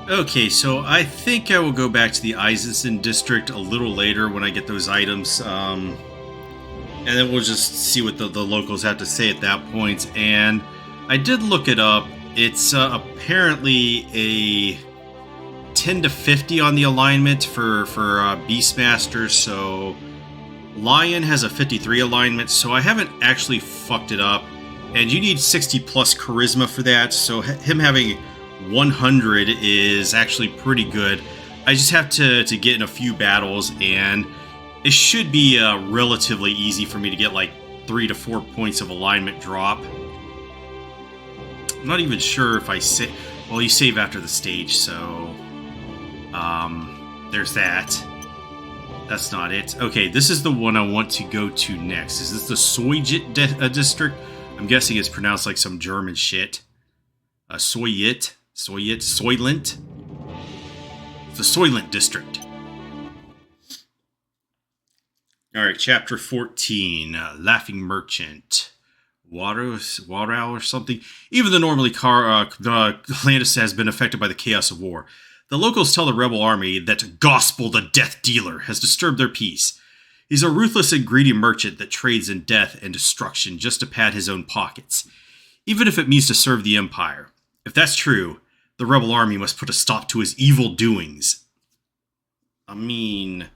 Okay, so I think I will go back to the Eisenstein district a little later when I get those items. And then we'll just see what the locals have to say at that point. And I did look it up. It's apparently a 10 to 50 on the alignment for Beastmasters, so Lion has a 53 alignment, so I haven't actually fucked it up. And you need 60 plus charisma for that, so him having 100 is actually pretty good. I just have to get in a few battles, and it should be relatively easy for me to get like 3 to 4 points of alignment drop. I'm not even sure if I save. Well, you save after the stage, so there's that. That's not it. Okay, this is the one I want to go to next. Is this the Seujit district? I'm guessing it's pronounced like some German shit. Soylent. It's the Soylent district. Alright, chapter 14. Laughing Merchant. Water owl or something. Even the normally Atlantis has been affected by the chaos of war. The locals tell the rebel army that Gospel the Death Dealer has disturbed their peace. He's a ruthless and greedy merchant that trades in death and destruction just to pad his own pockets, even if it means to serve the Empire. If that's true, the rebel army must put a stop to his evil doings. I mean,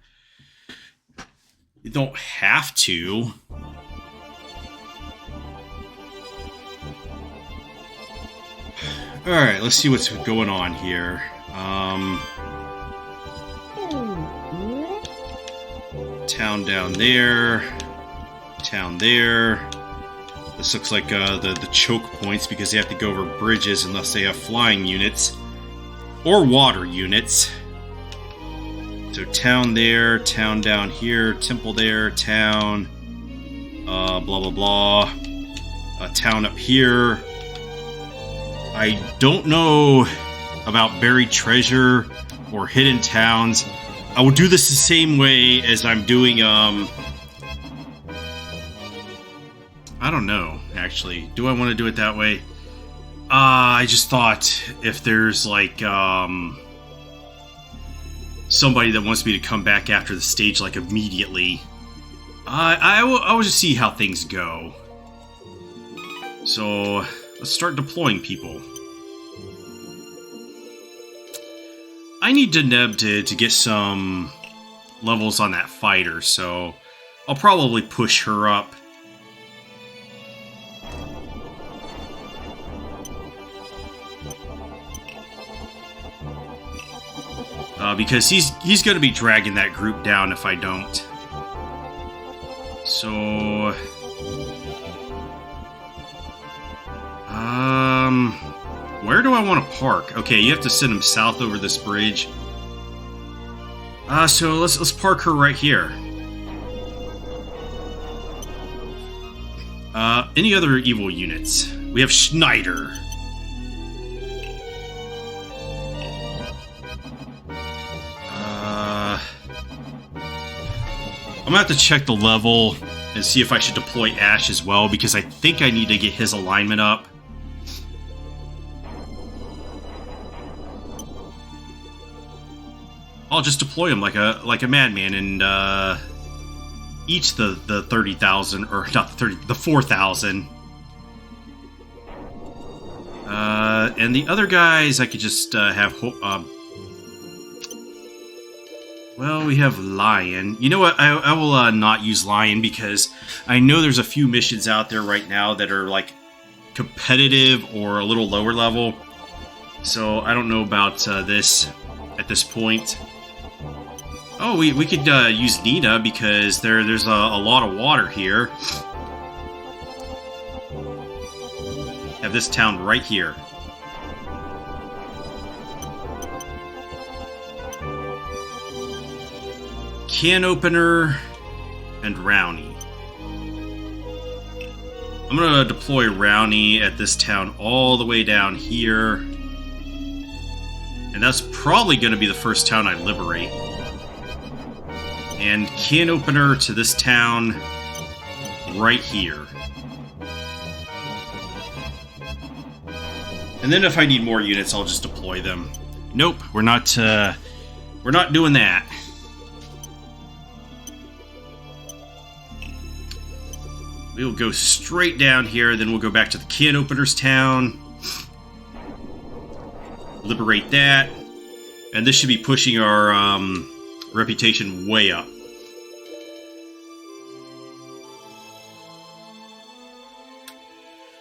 you don't have to. Alright, let's see what's going on here. Town down there. Town there. This looks like the choke points because they have to go over bridges unless they have flying units. Or water units. So town there, town down here, temple there, town. Blah blah blah. Town up here. I don't know about buried treasure or hidden towns. I will do this the same way as I'm doing, I don't know, actually. Do I want to do it that way? I just thought if there's, like, somebody that wants me to come back after the stage, like, immediately, I will just see how things go. So, let's start deploying people. I need Deneb to get some levels on that fighter, so I'll probably push her up. Because he's going to be dragging that group down if I don't. So... where do I want to park? Okay, you have to send him south over this bridge. So let's park her right here. Any other evil units? We have Schneider. I'm gonna have to check the level and see if I should deploy Ash as well, because I think I need to get his alignment up. I'll just deploy him like a madman and each the 30,000, or not the 30, the 4,000. And the other guys I could just have. Well, we have Lion. You know what? I will not use Lion because I know there's a few missions out there right now that are like competitive or a little lower level. So I don't know about this at this point. Oh, we could use Nina because there's a lot of water here. Have this town right here. Can Opener and Rowney. I'm gonna deploy Rowney at this town all the way down here. And that's probably gonna be the first town I liberate. And Can Opener to this town right here. And then if I need more units, I'll just deploy them. Nope, we're not doing that. We'll go straight down here, then we'll go back to the can opener's town. Liberate that. And this should be pushing our reputation way up.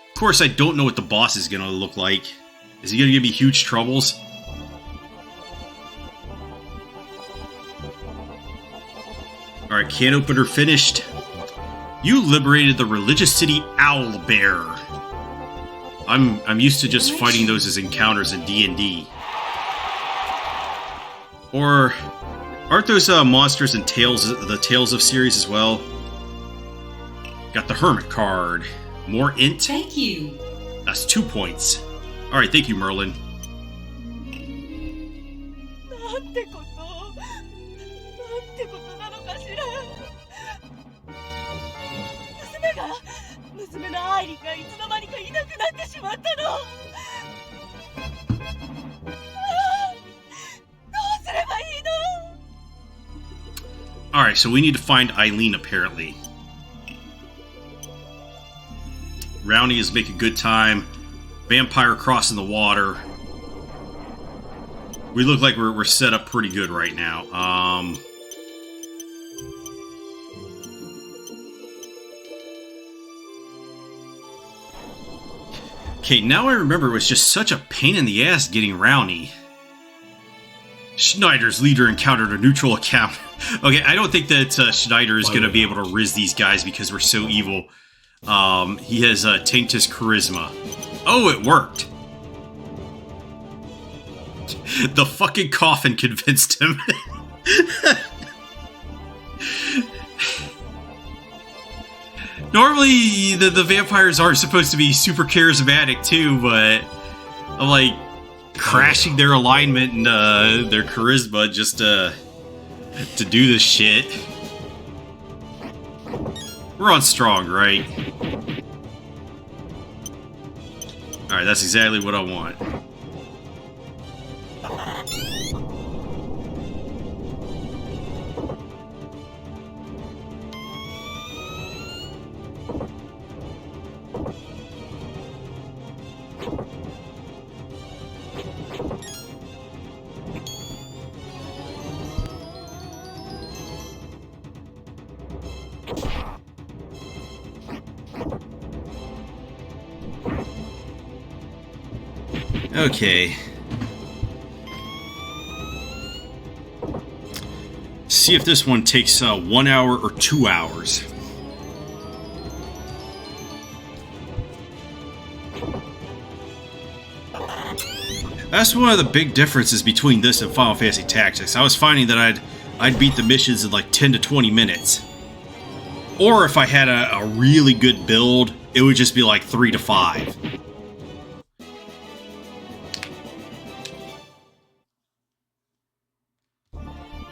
Of course, I don't know what the boss is going to look like. Is he going to give me huge troubles? Alright, can opener finished. You liberated the religious city Owlbear. I'm used to just fighting those as encounters in D&D. Or aren't those monsters in the Tales of series as well? Got the Hermit card. More int. Thank you. That's 2 points. Alright, thank you, Merlin. Alright, so we need to find Eileen, apparently. Rowney is making good time. Vampire crossing the water. We look like we're set up pretty good right now. Okay, now I remember it was just such a pain in the ass getting Rowney. Schneider's leader encountered a neutral account. Okay, I don't think that Schneider is going to be able to riz these guys because we're so evil. He has tanked his charisma. Oh, it worked. The fucking coffin convinced him. Normally, the vampires are supposed to be super charismatic too, but I'm like crashing their alignment and their charisma just to do this shit. We're on strong, right? Alright, that's exactly what I want. Okay. See if this one takes 1 hour or 2 hours. That's one of the big differences between this and Final Fantasy Tactics. I was finding that I'd beat the missions in like 10 to 20 minutes. Or if I had a really good build, it would just be like 3 to 5.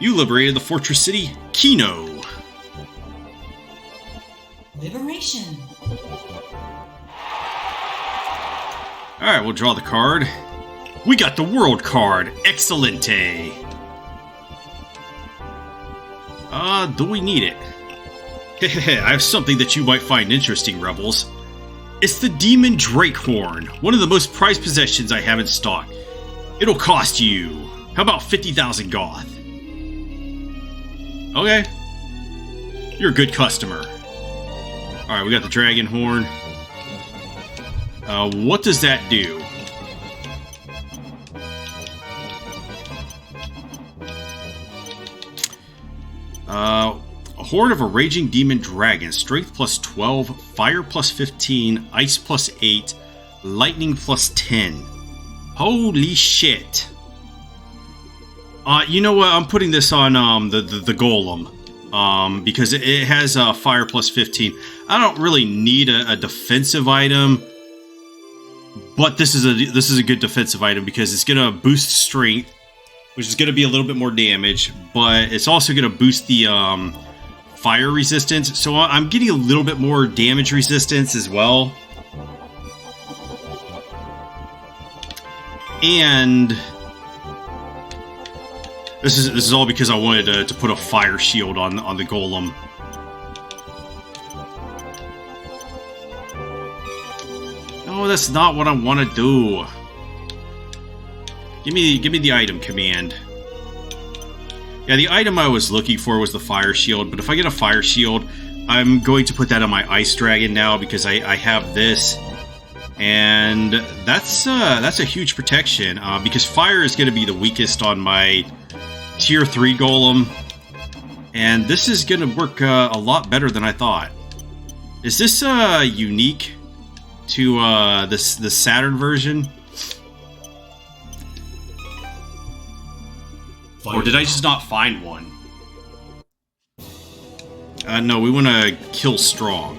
You liberated the fortress city, Kino. Liberation. Alright, we'll draw the card. We got the world card. Excelente. Do we need it? Hehehe, I have something that you might find interesting, rebels. It's the Demon Drakehorn, one of the most prized possessions I have in stock. It'll cost you, how about 50,000 Goth? Okay. You're a good customer. Alright, we got the Dragon Horn. What does that do? A horde of a raging demon dragon. Strength plus 12, fire plus 15, ice plus 8, lightning plus 10. Holy shit. You know what? I'm putting this on the golem because it has fire plus 15. I don't really need a defensive item, but this is a good defensive item because it's gonna boost strength, which is gonna be a little bit more damage, but it's also gonna boost the fire resistance. So I'm getting a little bit more damage resistance as well, This is all because I wanted to put a fire shield on the golem. No, that's not what I want to do. Give me the item command. Yeah, the item I was looking for was the fire shield, but if I get a fire shield, I'm going to put that on my ice dragon now because I have this, and that's a huge protection because fire is going to be the weakest on my tier 3 golem, and this is going to work a lot better than I thought. Is this unique to the Saturn version? Or did I just not find one? No, we want to kill strong.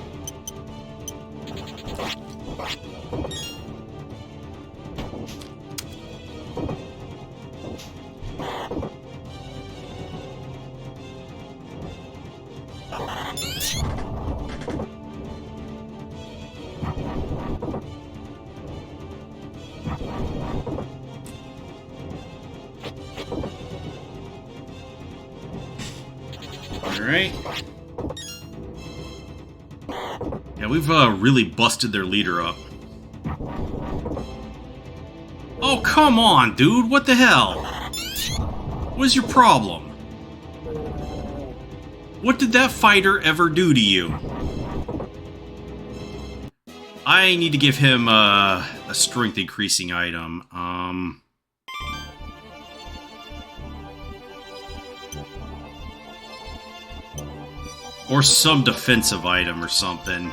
Alright. Yeah, we've really busted their leader up. Oh, come on, dude! What the hell? What is your problem? What did that fighter ever do to you? I need to give him a strength increasing item. Or some defensive item or something.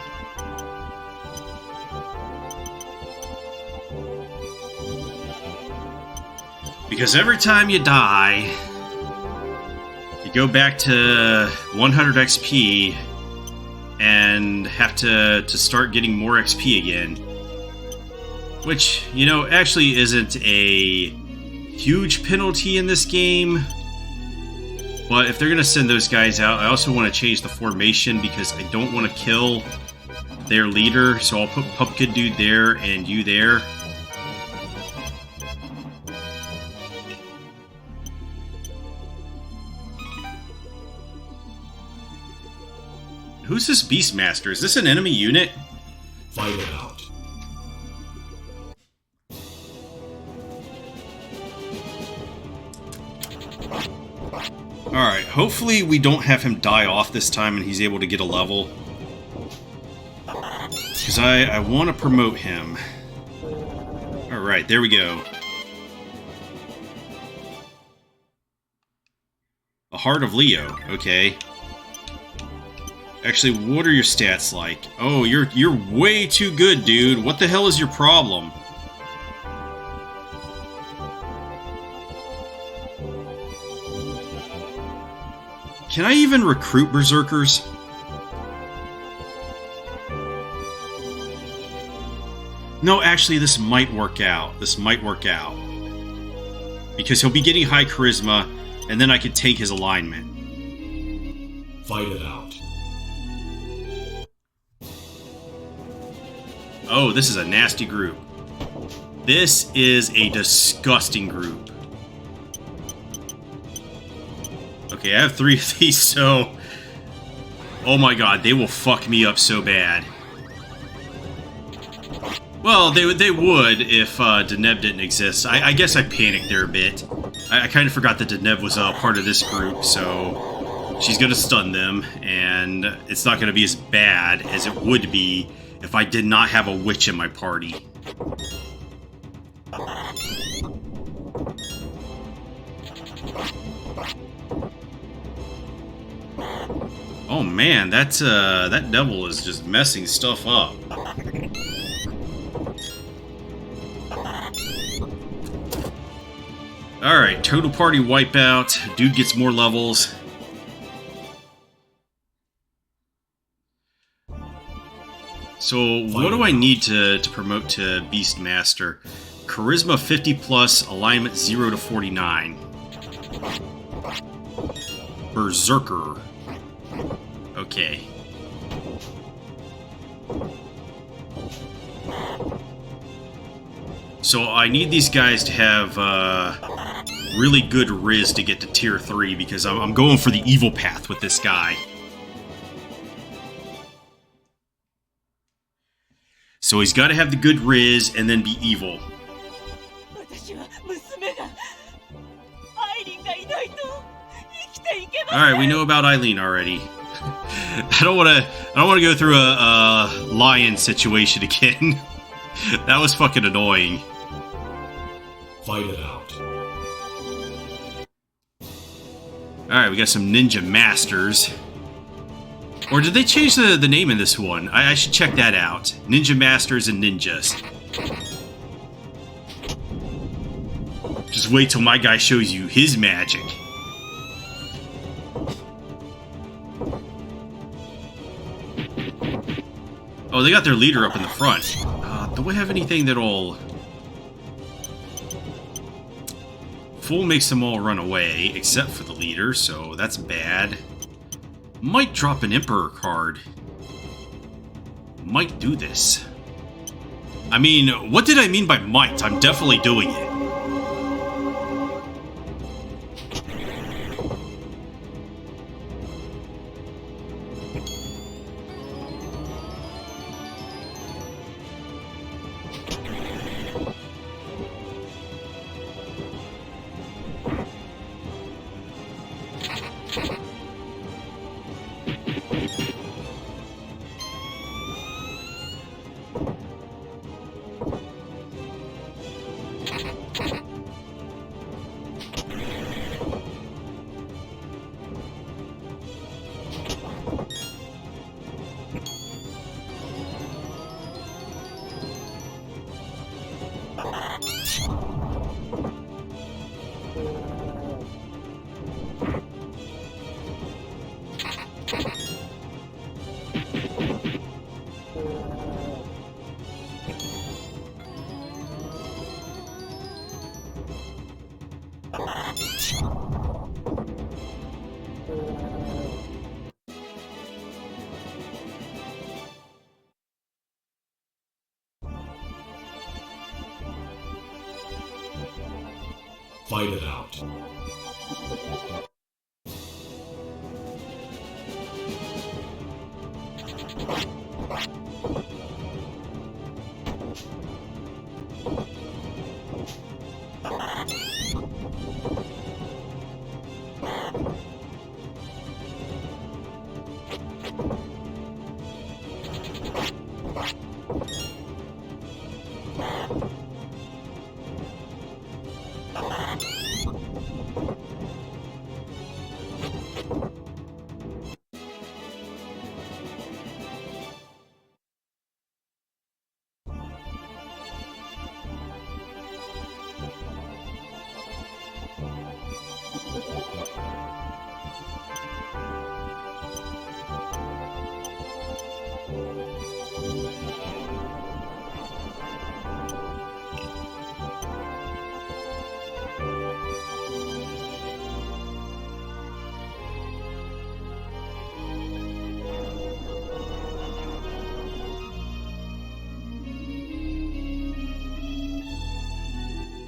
Because every time you die, you go back to 100 XP and have to start getting more XP again. Which, you know, actually isn't a huge penalty in this game. But if they're going to send those guys out, I also want to change the formation because I don't want to kill their leader. So I'll put Pumpkin Dude there and you there. Who's this Beastmaster? Is this an enemy unit? Fight it out. Alright, hopefully we don't have him die off this time and he's able to get a level. Because I want to promote him. Alright, there we go. The Heart of Leo, okay. Actually, what are your stats like? Oh, you're way too good, dude. What the hell is your problem? Can I even recruit berserkers? No, actually, this might work out. This might work out. Because he'll be getting high charisma, and then I could take his alignment. Fight it out. Oh, this is a nasty group. This is a disgusting group. Okay, I have 3 of these, so... Oh my god, they will fuck me up so bad. Well, they would if Deneb didn't exist. I guess I panicked there a bit. I kind of forgot that Deneb was part of this group, so... She's gonna stun them, and it's not gonna be as bad as it would be if I did not have a witch in my party. Oh man, that devil is just messing stuff up. Alright, total party wipeout. Dude gets more levels. So, what do I need to promote to Beastmaster? Charisma 50 plus, alignment 0 to 49. Berserker. Okay. So I need these guys to have really good Riz to get to tier 3 because I'm going for the evil path with this guy. So he's got to have the good Riz and then be evil. Alright, we know about Eileen already. I don't want to go through a lion situation again. That was fucking annoying. Fight it out. Alright, we got some ninja masters. Or did they change the name in this one? I should check that out. Ninja masters and ninjas. Just wait till my guy shows you his magic. Oh, they got their leader up in the front. Do we have anything that'll... Fool makes them all run away, except for the leader, so that's bad. Might drop an Emperor card. Might do this. I mean, what did I mean by might? I'm definitely doing it. Fight it out.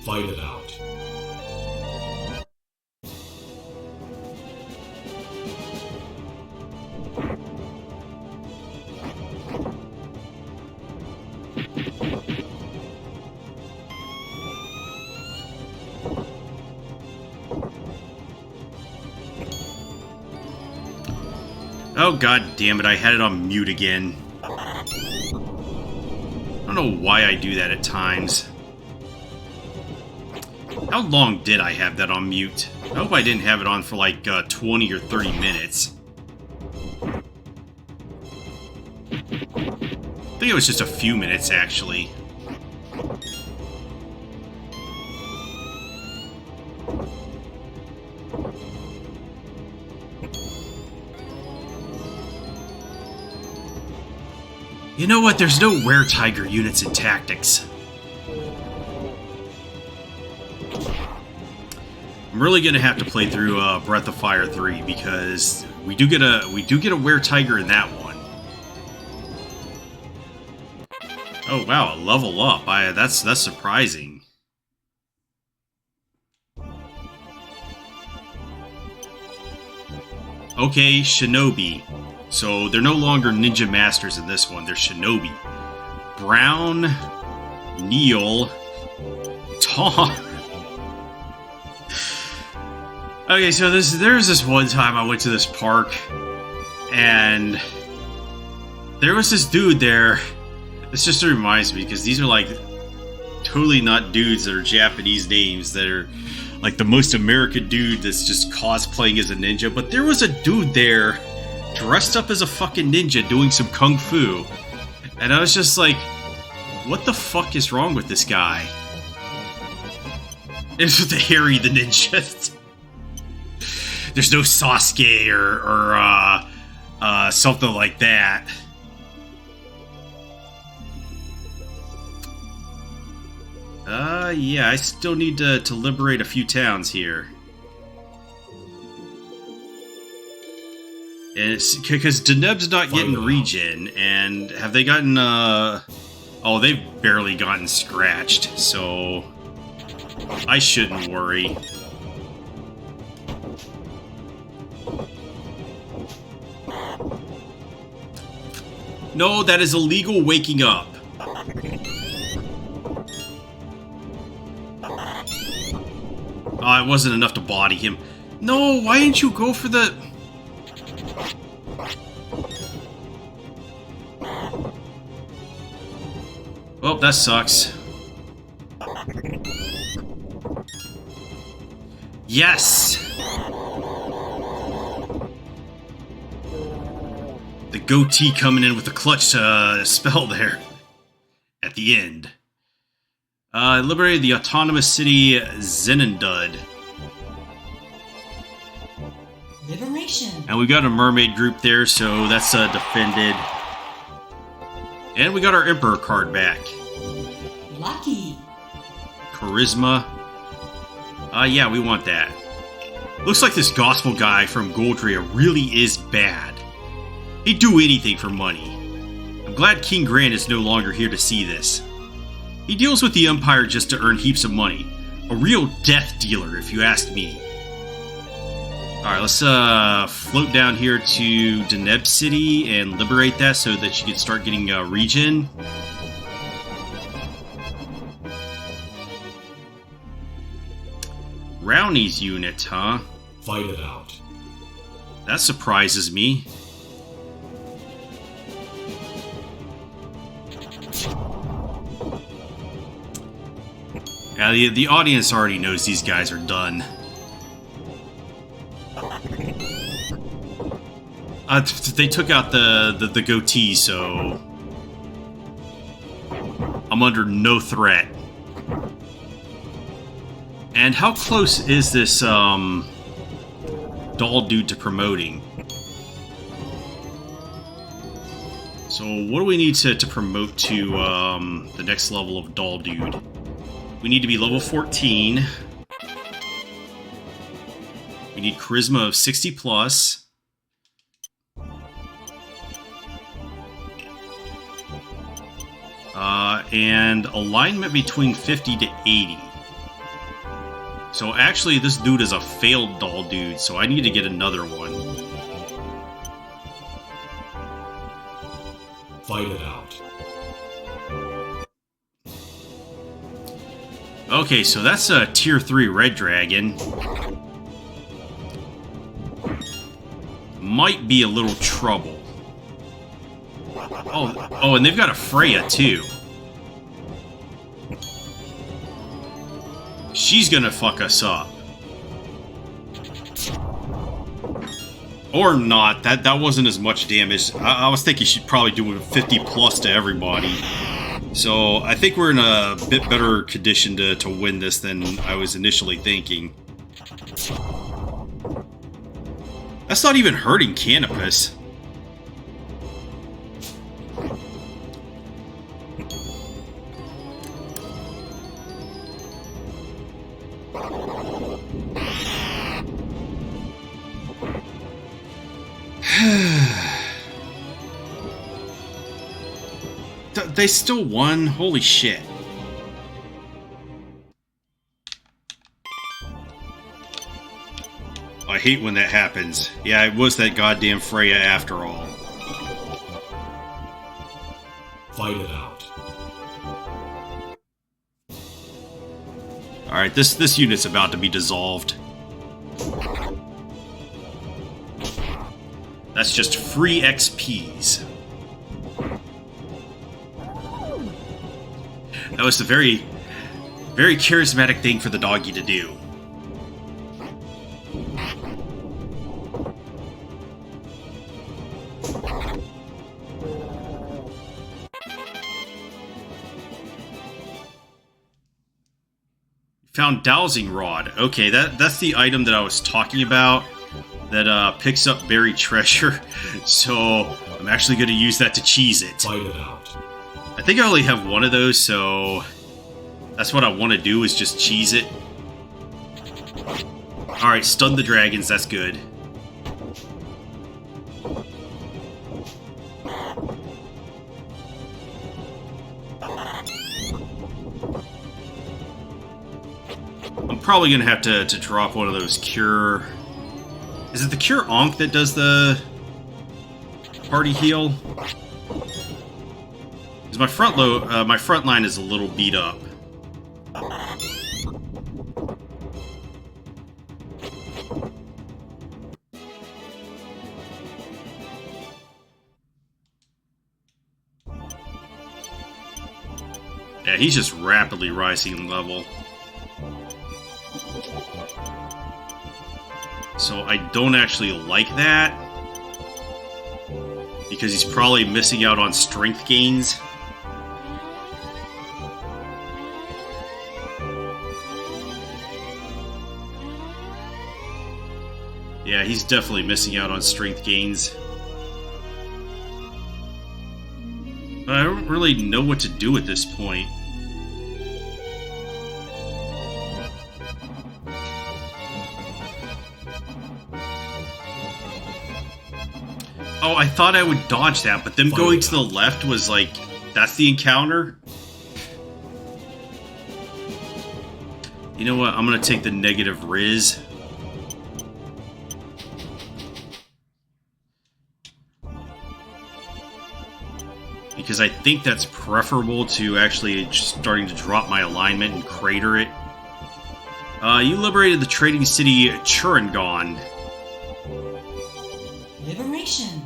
Fight it out. Oh god damn it, I had it on mute again. I don't know why I do that at times. How long did I have that on mute? I hope I didn't have it on for like 20 or 30 minutes. I think it was just a few minutes, actually. You know what? There's no were-tiger units in Tactics. I'm really gonna have to play through Breath of Fire 3 because we do get a were-tiger in that one. Oh wow, a level up! That's surprising. Okay, shinobi. So they're no longer ninja masters in this one. They're shinobi. Brown, Neil, Tom. Okay, so there's this one time I went to this park, and there was this dude there. This just reminds me, because these are like totally not dudes that are Japanese names, that are like the most American dude that's just cosplaying as a ninja. But there was a dude there dressed up as a fucking ninja doing some kung fu. And I was just like, what the fuck is wrong with this guy? It's with the Harry the Ninja. There's no Sasuke or something like that. Yeah, I still need to liberate a few towns here. And it's because Deneb's not getting regen, and have they gotten, oh, they've barely gotten scratched, so I shouldn't worry. No, that is illegal waking up. It wasn't enough to body him. No, why didn't you go for the... Oh, that sucks. Yes! The goatee coming in with a clutch spell there. At the end. Liberated the autonomous city Zenendud. Liberation. And we got a mermaid group there, so that's defended. And we got our Emperor card back. Lucky. Charisma. Yeah, we want that. Looks like this gospel guy from Goldria really is bad. He'd do anything for money. I'm glad King Grant is no longer here to see this. He deals with the Empire just to earn heaps of money. A real death dealer, if you ask me. Alright, let's float down here to Deneb City and liberate that so that she can start getting regen. Rowney's unit, huh? Fight it out. That surprises me. Yeah, the audience already knows these guys are done. They took out the goatee, so I'm under no threat. And how close is this doll dude to promoting? So what do we need to promote to the next level of doll dude? We need to be level 14. We need charisma of 60 plus. And alignment between 50 to 80. So actually, this dude is a failed doll dude, so I need to get another one. Fight it out. Okay, so that's a tier 3 red dragon. Might be a little trouble. Oh, and they've got a Freya too. She's gonna fuck us up. Or not. That wasn't as much damage. I was thinking she'd probably do 50 plus to everybody. So I think we're in a bit better condition to win this than I was initially thinking. That's not even hurting Canopus. They still won? Holy shit. I hate when that happens. Yeah, it was that goddamn Freya after all. Fight it out. Alright, this unit's about to be dissolved. That's just free XPs. That was a very, very charismatic thing for the doggy to do. Found dowsing rod. Okay, that's the item that I was talking about that picks up buried treasure. So I'm actually going to use that to cheese it. Fight it out. I think I only have one of those, so that's what I want to do is just cheese it. Alright, stun the dragons, that's good. I'm probably going to have to drop one of those cure... Is it the cure Ankh that does the party heal? Because my front line is a little beat up. Yeah, he's just rapidly rising in level. So I don't actually like that, because he's probably missing out on strength gains. Yeah, he's definitely missing out on strength gains. But I don't really know what to do at this point. Oh, I thought I would dodge that, but them going to the left was like, that's the encounter? You know what? I'm gonna take the negative Riz. Because I think that's preferable to actually just starting to drop my alignment and crater it. You liberated the trading city Churangon. Liberation.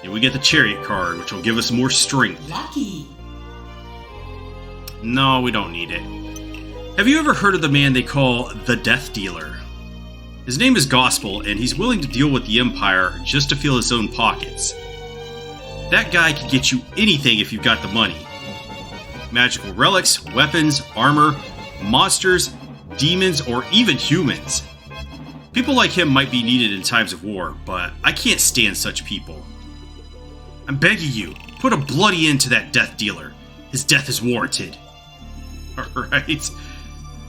And we get the chariot card, which will give us more strength. Lucky. No, we don't need it. Have you ever heard of the man they call the Death Dealer? His name is Gospel, and he's willing to deal with the Empire just to fill his own pockets. That guy can get you anything if you've got the money. Magical relics, weapons, armor, monsters, demons, or even humans. People like him might be needed in times of war, but I can't stand such people. I'm begging you, put a bloody end to that Death Dealer. His death is warranted. Alright.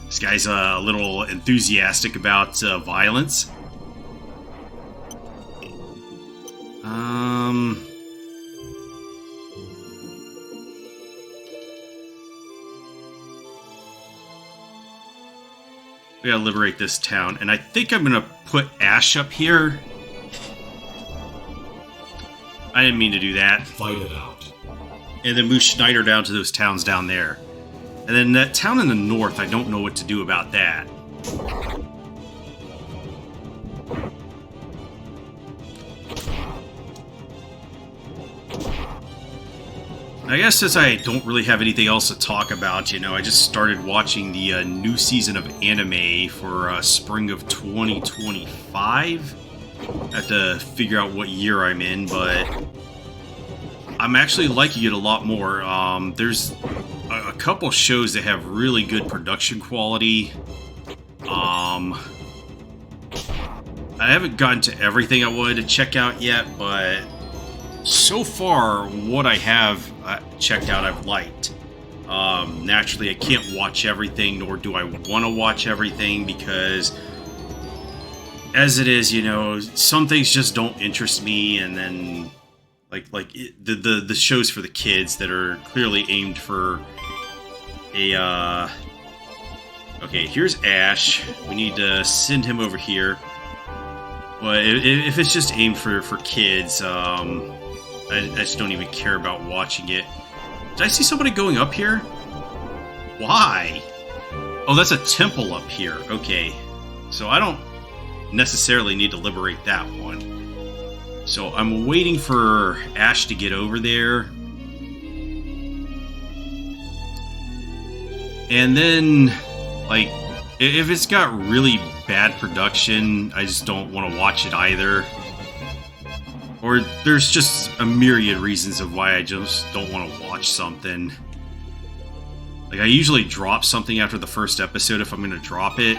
This guy's a little enthusiastic about violence. We gotta liberate this town, and I think I'm gonna put Ash up here. I didn't mean to do that. Fight it out. And then move Schneider down to those towns down there. And then that town in the north, I don't know what to do about that. I guess since I don't really have anything else to talk about, you know, I just started watching the new season of anime for spring of 2025. I have to figure out what year I'm in, but I'm actually liking it a lot more. There's a couple shows that have really good production quality. I haven't gotten to everything I wanted to check out yet, but so far, what I have checked out, I've liked. Naturally, I can't watch everything, nor do I want to watch everything, because as it is, you know, some things just don't interest me, and then the shows for the kids that are clearly aimed for a Okay, here's Ash. We need to send him over here. But if it's just aimed for kids, I just don't even care about watching it. Did I see somebody going up here? Why? Oh, that's a temple up here. Okay. So I don't necessarily need to liberate that one. So I'm waiting for Ash to get over there. And then, like, if it's got really bad production, I just don't want to watch it either. Or there's just a myriad reasons of why I just don't want to watch something. Like, I usually drop something after the first episode if I'm going to drop it.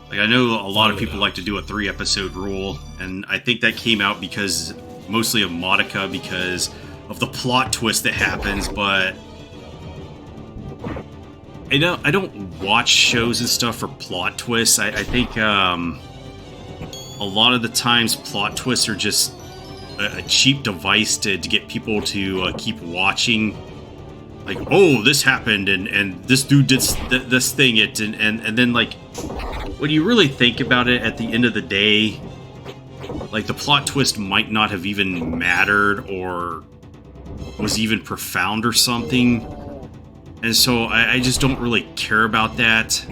Like, I know a lot of people like to do a 3-episode rule, and I think that came out because, mostly of Madoka, because of the plot twist that happens, but I don't watch shows and stuff for plot twists. I think a lot of the times plot twists are just a cheap device to get people to keep watching. Like, oh, this happened, and this dude did this thing, and then, like, when you really think about it, at the end of the day, like, the plot twist might not have even mattered or was even profound or something. And so I just don't really care about that.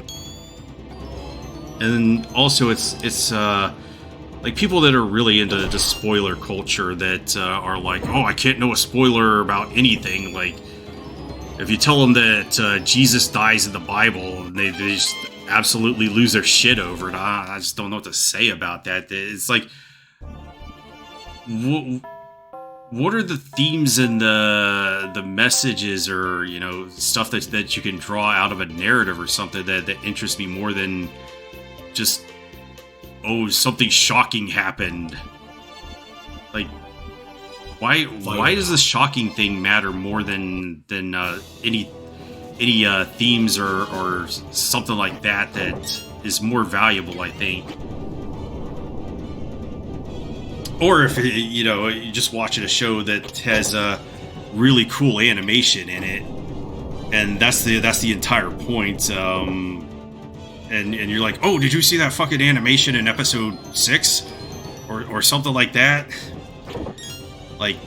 And also, it's like, people that are really into spoiler culture that are like, oh, I can't know a spoiler about anything. Like, if you tell them that Jesus dies in the Bible, they just absolutely lose their shit over it. I just don't know what to say about that. It's like, what are the themes and the messages, or, you know, stuff that you can draw out of a narrative or something that interests me more than just, oh, something shocking happened? Like, why does the shocking thing matter more than any themes or something like that is more valuable, I think? Or if, you know, you're just watching a show that has a really cool animation in it, and that's the entire point. And you're like, oh, did you see that fucking animation in episode 6, or something like that? Like,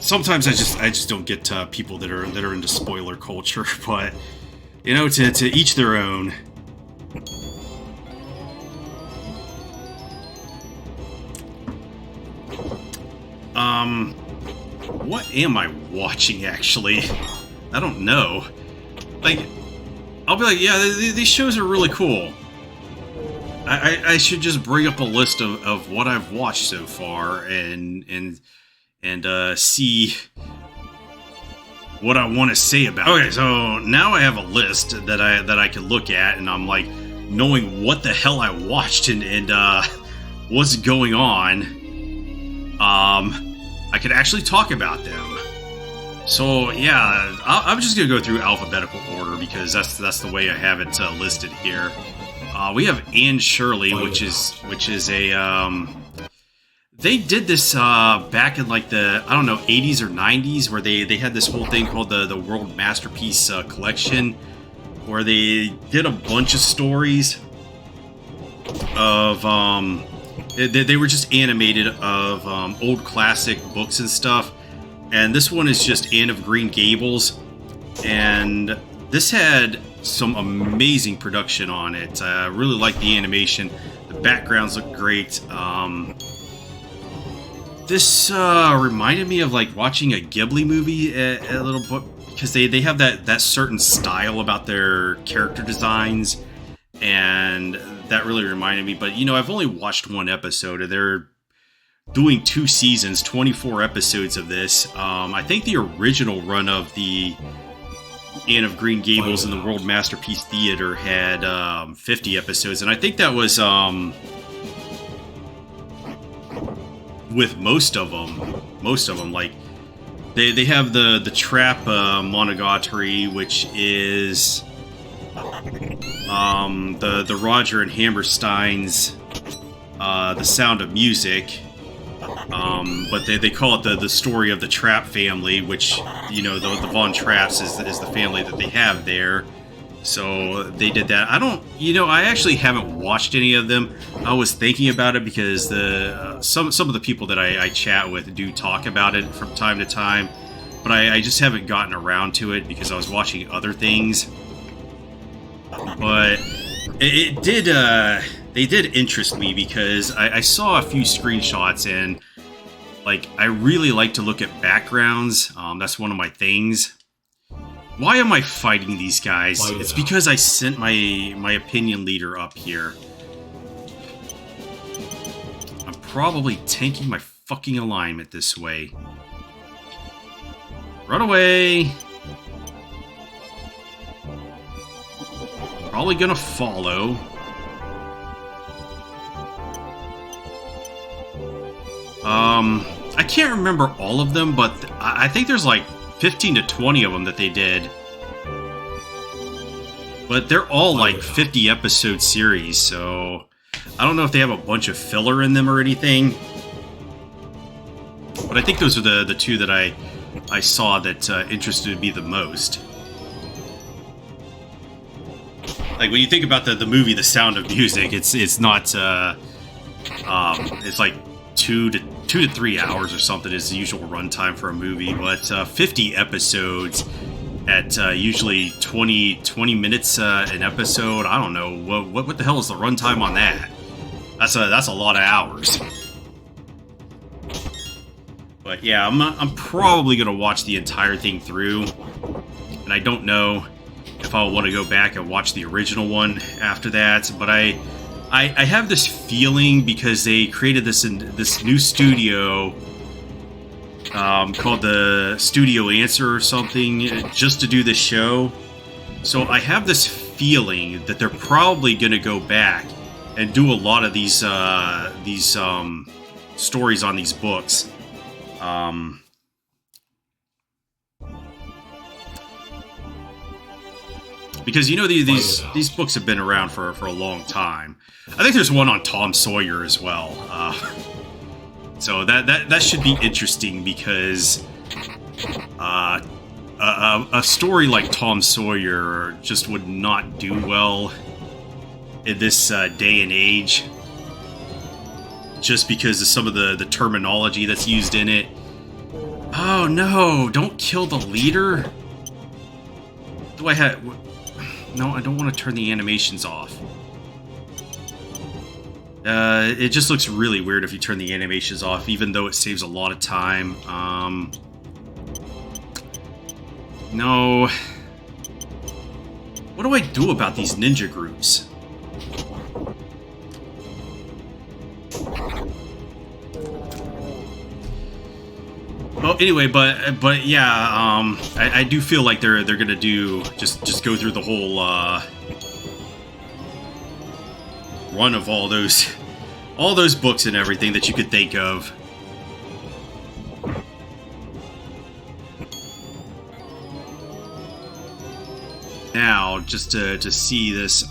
sometimes I just don't get people that are into spoiler culture, but, you know, to each their own. What am I watching, actually? I don't know. Like, I'll be like, yeah, these shows are really cool. I should just bring up a list of what I've watched so far and see what I want to say about it. Okay, so now I have a list that I can look at, and I'm like, knowing what the hell I watched and what's going on, I could actually talk about them. So yeah, I'm just gonna go through alphabetical order because that's the way I have it listed here. We have Anne Shirley, which is a they did this back in, like, the, I don't know, 80s or 90s, where they had this whole thing called the World Masterpiece Collection, where they did a bunch of stories of they were just animated of old classic books and stuff. And this one is just Anne of Green Gables, and this had some amazing production on it. I really like the animation. The backgrounds look great. This reminded me of, like, watching a Ghibli movie a little bit, because they have that certain style about their character designs, and that really reminded me. But, you know, I've only watched one episode, and they're doing 2 seasons, 24 episodes of this. I think the original run of the Anne of Green Gables in the World Masterpiece Theater had 50 episodes, and I think that was with most of them, like, they have the Trap Monogatari, which is the Roger and Hammerstein's The Sound of Music. But they call it the story of the Trapp family, which, you know, the Von Trapps is the family that they have there. So they did that. I actually haven't watched any of them. I was thinking about it because some of the people that I chat with do talk about it from time to time, but I just haven't gotten around to it because I was watching other things. But they did interest me because I saw a few screenshots, and like, I really like to look at backgrounds. That's one of my things. Why am I fighting these guys? It's because I sent my opinion leader up here. I'm probably tanking my fucking alignment this way. Run away! Probably gonna follow. I can't remember all of them, but I think there's like 15 to 20 of them that they did. But they're all like 50 episode series, so I don't know if they have a bunch of filler in them or anything. But I think those are the two that I saw that interested me the most. Like, when you think about the movie The Sound of Music, it's not it's like 2 to 3 hours or something is the usual runtime for a movie, but 50 episodes at usually 20 minutes an episode. I don't know what the hell is the runtime on that. That's a lot of hours. But yeah, I'm probably gonna watch the entire thing through, and I don't know if I'll want to go back and watch the original one after that. But I have this feeling, because they created this new studio called the Studio Answer or something, just to do this show. So I have this feeling that they're probably going to go back and do a lot of these stories on these books. Because, you know, these books have been around for a long time. I think there's one on Tom Sawyer as well. So that should be interesting, because a story like Tom Sawyer just would not do well in this day and age, just because of some of the terminology that's used in it. Oh no, don't kill the leader. Do I have... No, I don't want to turn the animations off. It just looks really weird if you turn the animations off, even though it saves a lot of time. No. What do I do about these ninja groups? Well, anyway, but yeah, I do feel like they're gonna do just go through the whole run of all those books and everything that you could think of. Now, just to see this,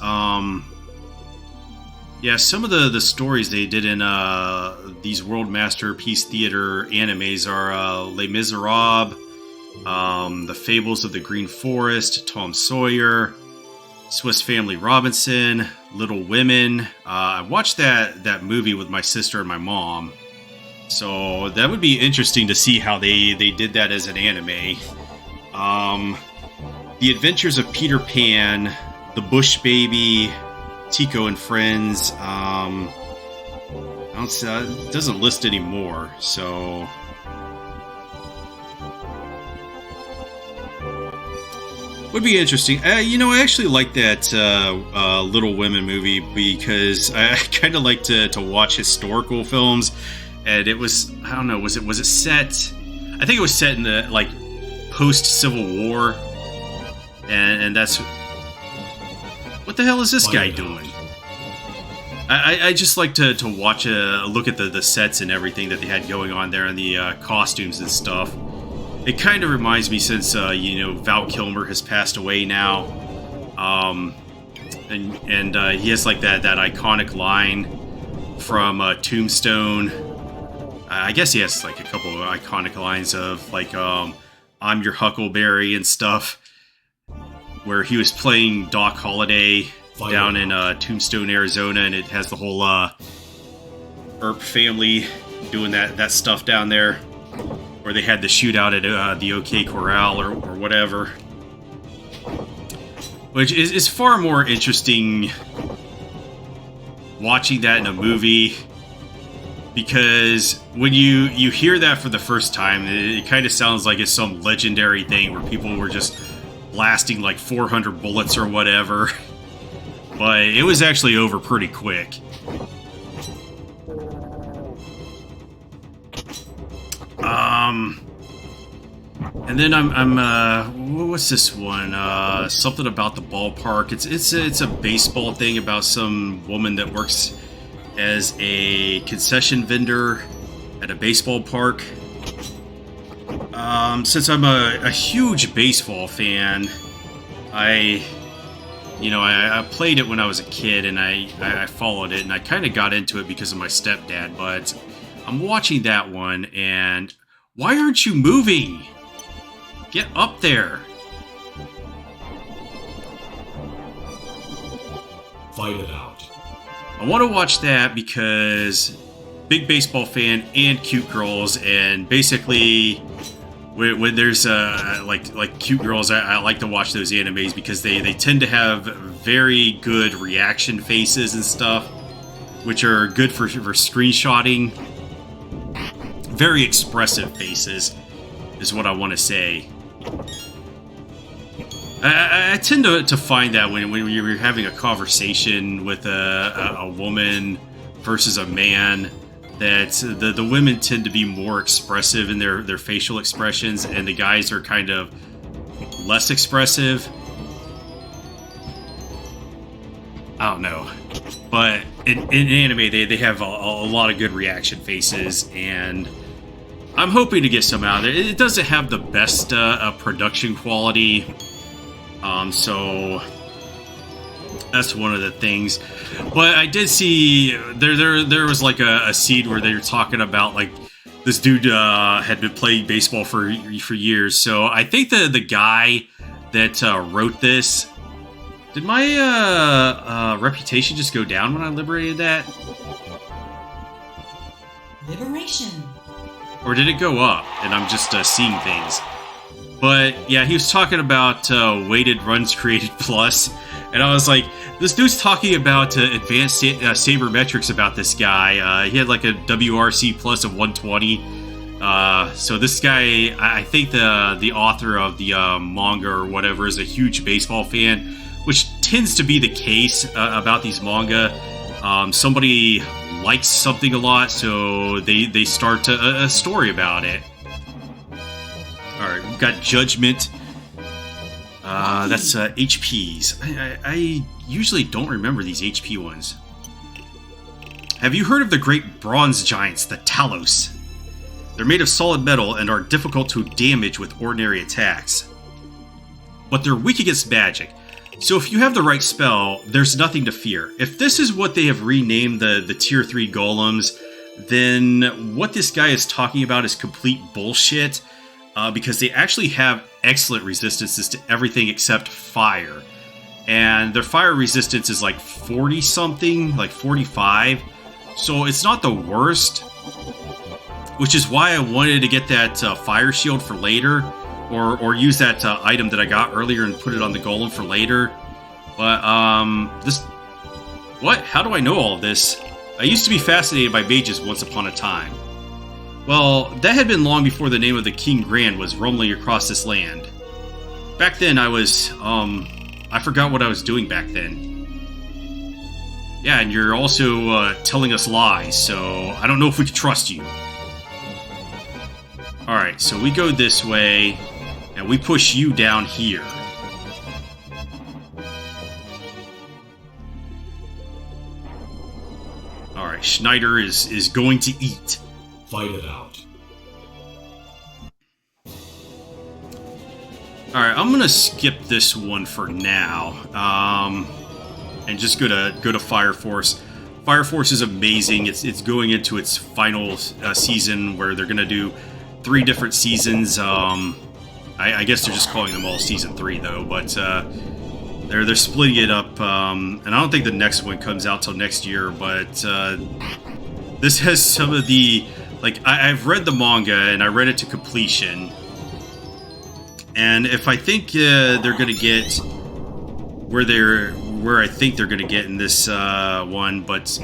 yeah, some of the stories they did in these World Masterpiece Theater animes are Les Miserables, The Fables of the Green Forest, Tom Sawyer, Swiss Family Robinson, Little Women. I watched that movie with my sister and my mom, so that would be interesting to see how they did that as an anime. The Adventures of Peter Pan, The Bush Baby, Tico and Friends. It doesn't list anymore, so would be interesting. You know, I actually like that Little Women movie, because I kind of like to watch historical films, and it was, I don't know, was it set? I think it was set in the like post Civil War, and that's, what the hell is this guy doing? I just like to watch look at the sets and everything that they had going on there, and the costumes and stuff. It kind of reminds me, since you know, Val Kilmer has passed away now, and he has like that iconic line from Tombstone. I guess he has like a couple of iconic lines of like, I'm your Huckleberry and stuff, where he was playing Doc Holliday down in Tombstone, Arizona, and it has the whole Earp family doing that stuff down there, where they had the shootout at the OK Corral or whatever, which is far more interesting watching that in a movie, because when you hear that for the first time, it kind of sounds like it's some legendary thing where people were just blasting like 400 bullets or whatever. But it was actually over pretty quick. And then I'm what's this one? Something about the ballpark. It's a baseball thing about some woman that works as a concession vendor at a baseball park. Since I'm a huge baseball fan, I played it when I was a kid, and I followed it, and I kind of got into it because of my stepdad, but I'm watching that one, and why aren't you moving? Get up there. Fight it out. I want to watch that because big baseball fan and cute girls, and basically when there's like cute girls, I like to watch those animes because they tend to have very good reaction faces and stuff, which are good for screenshotting. Very expressive faces is what I want to say. I tend to find that when you're having a conversation with a woman versus a man, that the women tend to be more expressive in their facial expressions, and the guys are kind of less expressive. I don't know. But in anime, they have a lot of good reaction faces, and I'm hoping to get some out of it. It doesn't have the best production quality, so that's one of the things. But I did see there was like a scene where they were talking about like this dude had been playing baseball for years. So I think the guy that wrote this, did my reputation just go down when I liberated that? Liberation. Or did it go up and I'm just seeing things? But yeah, he was talking about weighted runs created plus, and I was like, this dude's talking about advanced sabermetrics about this guy. He had like a WRC plus of 120. So this guy, I think the author of the manga or whatever is a huge baseball fan, which tends to be the case about these manga. Somebody likes something a lot, so they start a story about it. Alright, we've got Judgment. That's HPs. I usually don't remember these HP ones. Have you heard of the great bronze giants, the Talos? They're made of solid metal and are difficult to damage with ordinary attacks. But they're weak against magic. So if you have the right spell, there's nothing to fear. If this is what they have renamed the Tier 3 golems, then what this guy is talking about is complete bullshit, because they actually have excellent resistances to everything except fire. And their fire resistance is like 40-something, like 45. So it's not the worst, which is why I wanted to get that fire shield for later. Or use that item that I got earlier and put it on the golem for later. But, this... What? How do I know all of this? I used to be fascinated by mages once upon a time. Well, that had been long before the name of the King Grand was rumbling across this land. Back then, I was, I forgot what I was doing back then. Yeah, and you're also, telling us lies, so I don't know if we can trust you. Alright, so we go this way, and we push you down here. Alright, Schneider is going to eat. Fight it out. Alright, I'm gonna skip this one for now. And just go to Fire Force. Fire Force is amazing. It's going into its final season where they're gonna do 3 different seasons. I guess they're just calling them all season 3 though, but they're splitting it up. And I don't think the next one comes out till next year. But this has some of the I've read the manga and I read it to completion. And if I think they're gonna get where I think they're gonna get in this one, but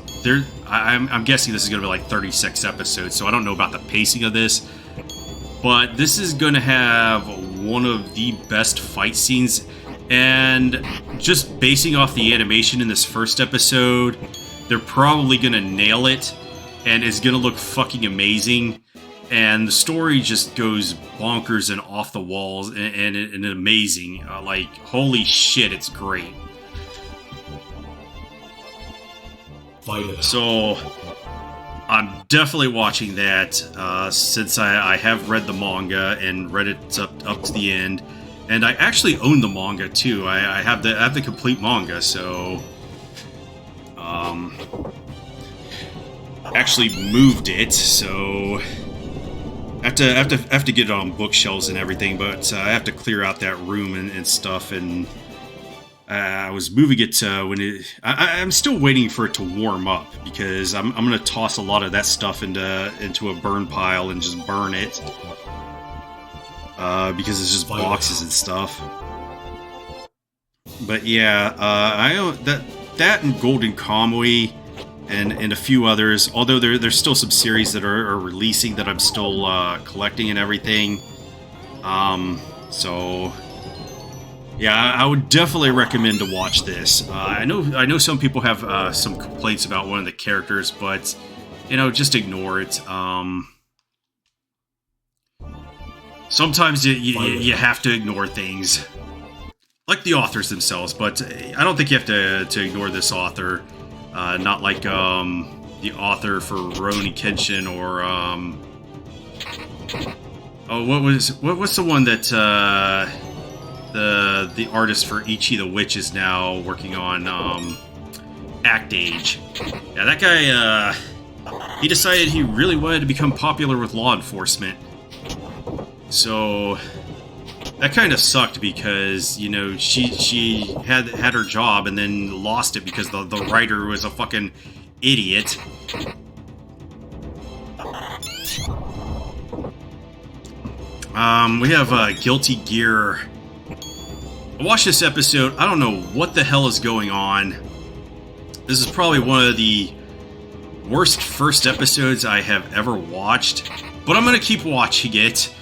I'm guessing this is gonna be like 36 episodes, so I don't know about the pacing of this. But this is gonna have one of the best fight scenes, and just basing off the animation in this first episode, they're probably gonna nail it, and it's gonna look fucking amazing. And the story just goes bonkers and off the walls and amazing. Holy shit, it's great. Fight it out. So, I'm definitely watching that, since I have read the manga and read it up to the end. And I actually own the manga, too. I have the complete manga, so... actually moved it, so... I have to get it on bookshelves and everything, but I have to clear out that room and stuff, and I was moving it when I'm still waiting for it to warm up, because I'm gonna toss a lot of that stuff into a burn pile and just burn it, because it's just boxes and stuff. But yeah, I own that and Golden Kamuy. And a few others, although there's still some series that are releasing that I'm still collecting and everything. So yeah, I would definitely recommend to watch this. I know some people have some complaints about one of the characters, but just ignore it. Sometimes you have to ignore things, like the authors themselves. But I don't think you have to ignore this author. Not like the author for Rurouni Kenshin or what's the one that the artist for Ichi the Witch is now working on, Act Age. Yeah, that guy he decided he really wanted to become popular with law enforcement. So that kind of sucked because, she had her job and then lost it because the writer was a fucking idiot. We have Guilty Gear. I watched this episode. I don't know what the hell is going on. This is probably one of the worst first episodes I have ever watched, but I'm gonna keep watching it.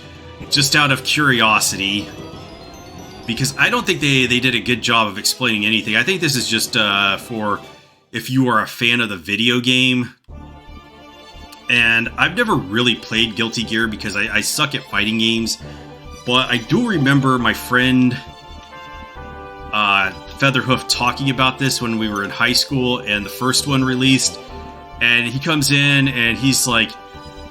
Just out of curiosity, because I don't think they did a good job of explaining anything. I think this is just for if you are a fan of the video game. And I've never really played Guilty Gear because I suck at fighting games. But I do remember my friend Featherhoof talking about this when we were in high school and the first one released. And he comes in and he's like,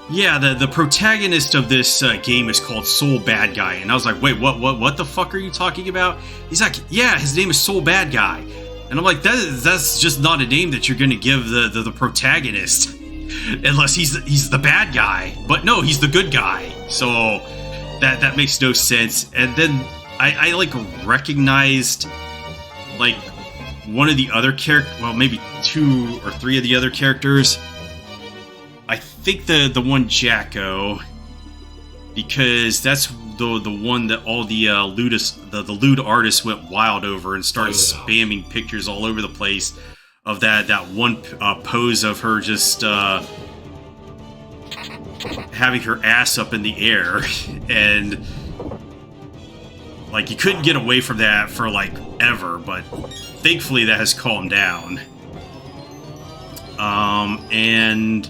yeah, the protagonist of this game is called Soul Bad Guy. And I was like, wait, what the fuck are you talking about? He's like, yeah, his name is Soul Bad Guy. And I'm like, that's just not a name that you're gonna give the protagonist. Unless he's the bad guy. But no, he's the good guy. So that makes no sense. And then I recognized one of the other characters, well, maybe 2 or 3 of the other characters. I think the one Jacko, because that's the one that all the lewd artists went wild over and started spamming pictures all over the place of that one pose of her just having her ass up in the air, and you couldn't get away from that for ever, but thankfully that has calmed down. And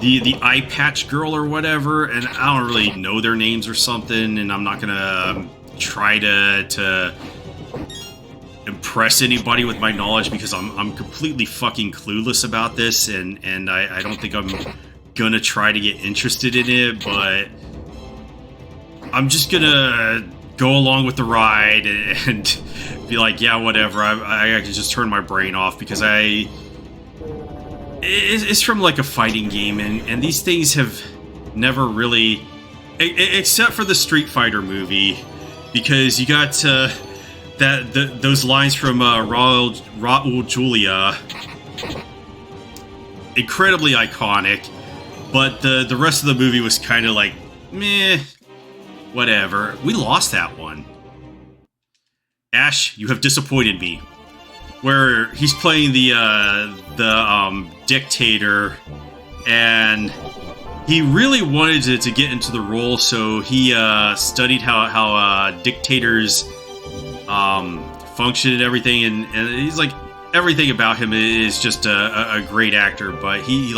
the eye patch girl or whatever, and I don't really know their names or something, and I'm not gonna try to impress anybody with my knowledge because I'm completely fucking clueless about this, and I don't think I'm gonna try to get interested in it, but I'm just gonna go along with the ride and be like, yeah, whatever. I can just turn my brain off because it's from like a fighting game, and these things have never really, except for the Street Fighter movie, because you got those lines from Raul Julia, incredibly iconic, but the rest of the movie was kind of like meh, whatever. We lost that one. Ash, you have disappointed me. Where he's playing the dictator, and he really wanted to get into the role, so he studied how dictators function and everything, and he's like, everything about him is just a great actor, but he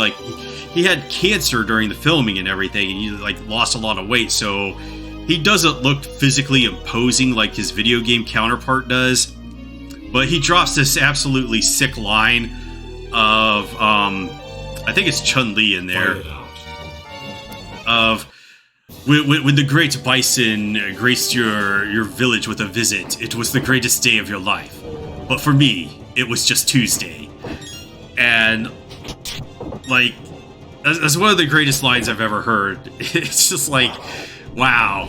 had cancer during the filming and everything, and he like lost a lot of weight, so he doesn't look physically imposing like his video game counterpart does. But he drops this absolutely sick line of, I think it's Chun-Li in there, of, when the great bison graced your village with a visit, it was the greatest day of your life. But for me, it was just Tuesday. And, like, that's one of the greatest lines I've ever heard. It's just like, wow.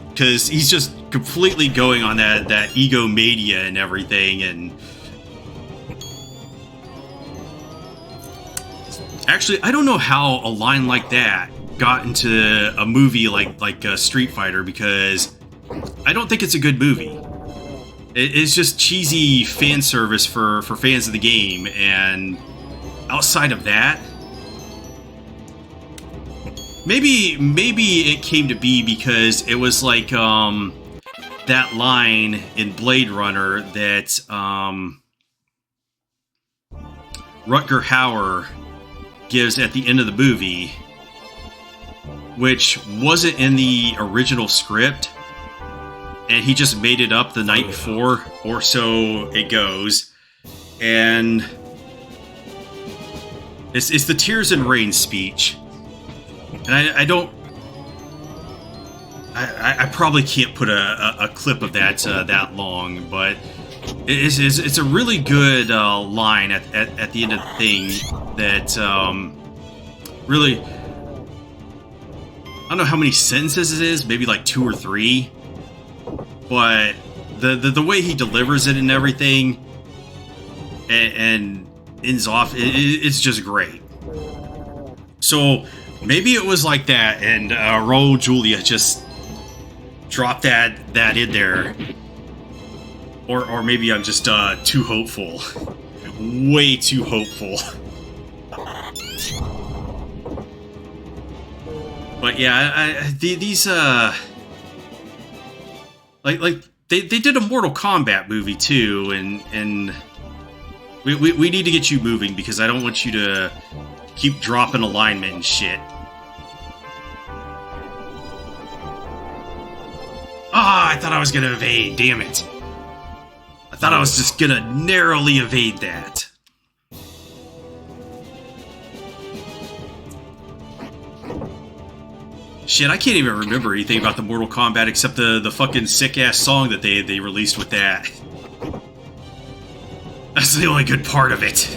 Because he's just completely going on that egomania and everything, and actually, I don't know how a line like that got into a movie like Street Fighter, because I don't think it's a good movie. It's just cheesy fan service for fans of the game, and outside of that, maybe it came to be because it was like that line in Blade Runner that Rutger Hauer gives at the end of the movie, which wasn't in the original script, and he just made it up the night before, or so it goes. And it's the Tears and Rain speech. And I probably can't put a clip of that that long, but it's a really good line at the end of the thing that really, I don't know how many sentences it is, maybe like 2 or 3, but the way he delivers it and everything and ends off, it's just great. So maybe it was like that, and Raul Julia just dropped that in there, or maybe I'm just too hopeful, way too hopeful. But yeah, these like they did a Mortal Kombat movie too, and we need to get you moving, because I don't want you to keep dropping alignment and shit. Ah, I thought I was gonna evade, damn it. I thought I was just gonna narrowly evade that. Shit, I can't even remember anything about the Mortal Kombat except the fucking sick-ass song that they released with that. That's the only good part of it.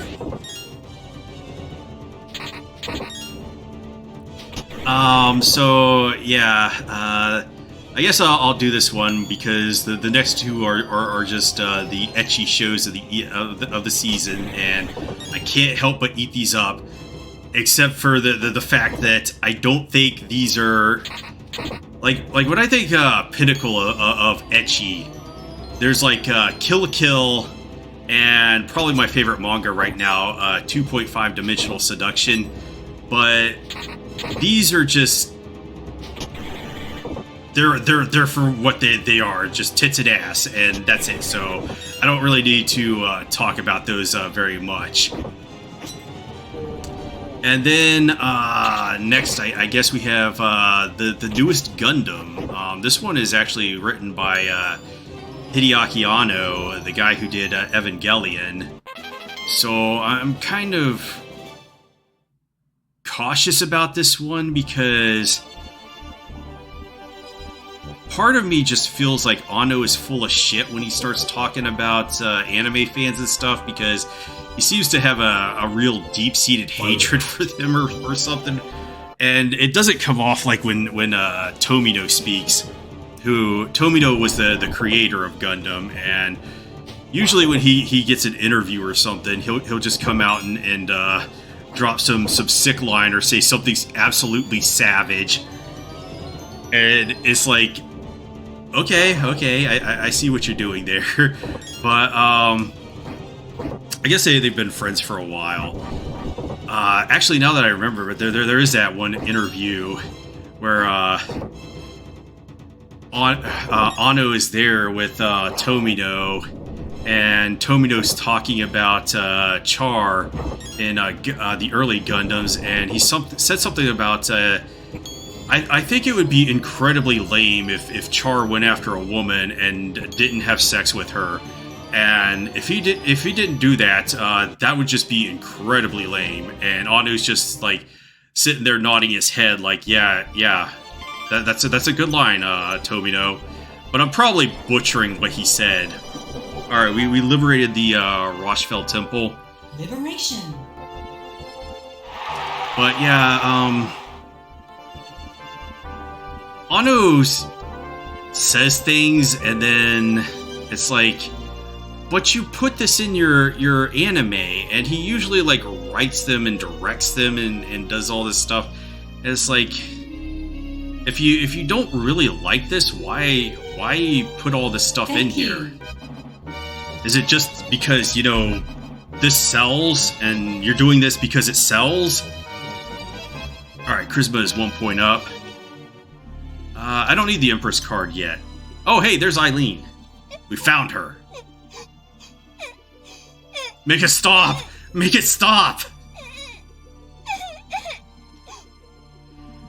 So, yeah, I guess I'll do this one, because the next two are just the ecchi shows of the season, and I can't help but eat these up. Except for the fact that I don't think these are like when I think pinnacle of ecchi, there's like Kill la Kill, and probably my favorite manga right now, 2.5 Dimensional Seduction. But these are just they're for what they are, just tits and ass, and that's it. So I don't really need to talk about those very much. And then next, I guess we have the newest Gundam. This one is actually written by Hideaki Anno, the guy who did Evangelion. So I'm kind of cautious about this one, because part of me just feels like Anno is full of shit when he starts talking about anime fans and stuff, because he seems to have a real deep-seated hatred for them or something. And it doesn't come off like when Tomino speaks. Tomino was the creator of Gundam, and usually when he gets an interview or something, he'll just come out and drop some sick line or say something absolutely savage. And it's like, okay, I see what you're doing there. But I guess they've been friends for a while. Actually, now that I remember it, there is that one interview where Anno is there with Tomino, and Tomino's talking about Char in the early Gundams, and he said something about I think it would be incredibly lame if Char went after a woman and didn't have sex with her. And if he didn't do that, that would just be incredibly lame. And Anu's just like sitting there nodding his head, like, yeah, that's a good line, Tomino. But I'm probably butchering what he said. All right, we liberated the Rochefeld Temple. Liberation. But yeah, Anu says things, and then it's like, but you put this in your anime, and he usually like writes them and directs them and does all this stuff. And it's like, if you don't really like this, why put all this stuff in here? Is it just because, you know, this sells and you're doing this because it sells? Alright, Charisma is 1 point up. I don't need the Empress card yet. Oh, hey, there's Eileen. We found her. Make it stop! Make it stop!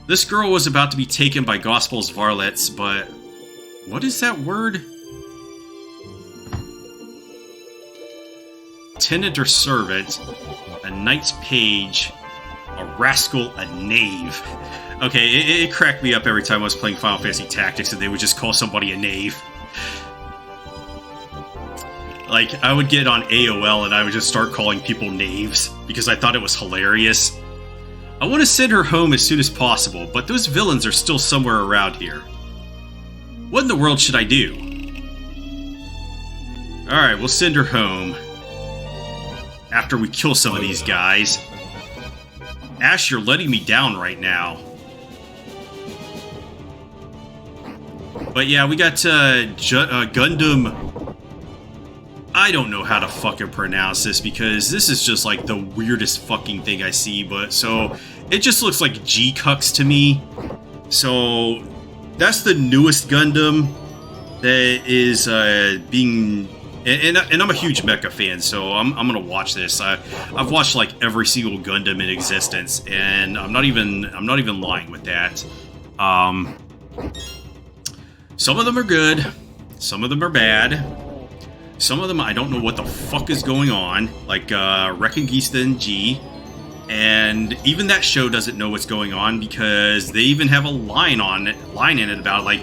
This girl was about to be taken by Gospel's varlets, but... what is that word? Tenant or servant, a knight's page, a rascal, a knave. Okay, it cracked me up every time I was playing Final Fantasy Tactics and they would just call somebody a knave. Like, I would get on AOL and I would just start calling people knaves because I thought it was hilarious. I want to send her home as soon as possible, but those villains are still somewhere around here. What in the world should I do? Alright, we'll send her home. After we kill some of these guys. Ash, you're letting me down right now. But yeah, we got Gundam... I don't know how to fucking pronounce this because this is just like the weirdest fucking thing I see, but so it just looks like G-Cucks to me. So that's the newest Gundam that is being... And I'm a huge mecha fan, so I'm gonna watch this. I've watched like every single Gundam in existence, and I'm not even lying with that. Some of them are good, some of them are bad, some of them I don't know what the fuck is going on, like Reconquista and G, and even that show doesn't know what's going on because they even have a line in it about like,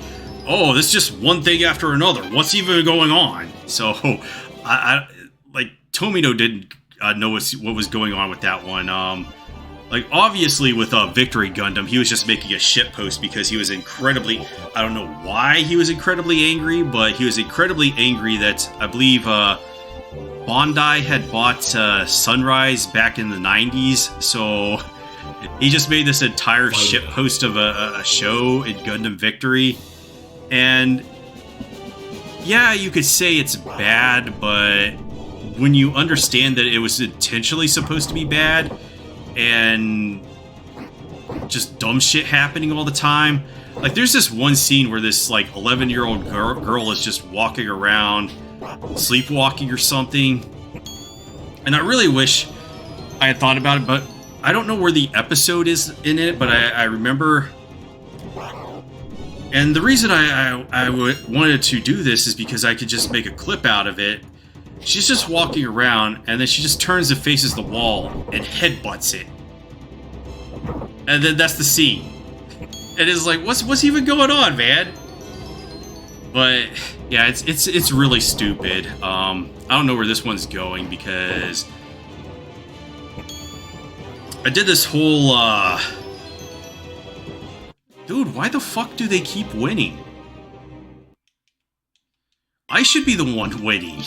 oh, this is just one thing after another. What's even going on? So, I like Tomino didn't know what was going on with that one. Like obviously with Victory Gundam, he was just making a shitpost because he was incredibly. I don't know why he was incredibly angry, but he was incredibly angry that I believe Bandai had bought Sunrise back in the 90s, so he just made this entire shitpost of a show in Gundam Victory. And yeah, you could say it's bad, but when you understand that it was intentionally supposed to be bad and just dumb shit happening all the time. Like there's this one scene where this like 11-year-old girl is just walking around sleepwalking or something. And I really wish I had thought about it, but I don't know where the episode is in it, but I remember. And the reason I wanted to do this is because I could just make a clip out of it. She's just walking around, and then she just turns and faces the wall and headbutts it. And then that's the scene. And it's like, what's even going on, man? But yeah, it's really stupid. I don't know where this one's going because I did this whole, Dude, why the fuck do they keep winning? I should be the one winning.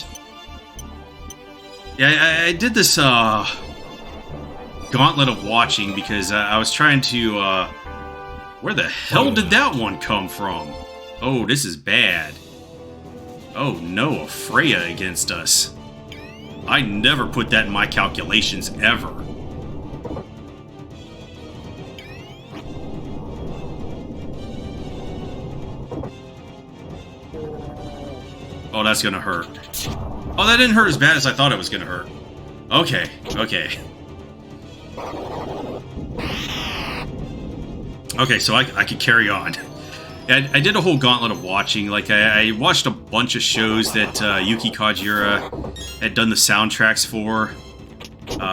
Yeah, I did this, gauntlet of watching because I was trying to, where the hell did that one come from? Oh, this is bad. Oh no, a Freya against us. I never put that in my calculations, ever. Oh, that's gonna hurt. Oh, that didn't hurt as bad as I thought it was gonna hurt. Okay, okay. Okay, so I can carry on. I did a whole gauntlet of watching. Like, I watched a bunch of shows that Yuki Kajira had done the soundtracks for.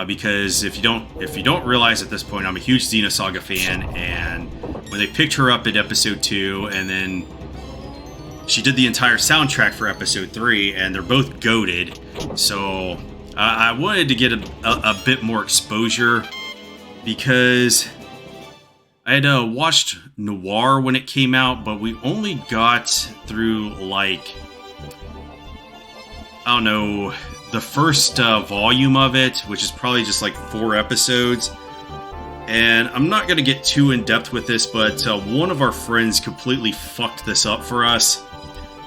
Because if you don't realize at this point, I'm a huge Xenosaga fan, and when they picked her up at episode 2, and then she did the entire soundtrack for episode 3, and they're both goated. So I wanted to get a bit more exposure because I had watched Noir when it came out, but we only got through, like, I don't know, the first volume of it, which is probably just like 4 episodes. And I'm not going to get too in-depth with this, but one of our friends completely fucked this up for us.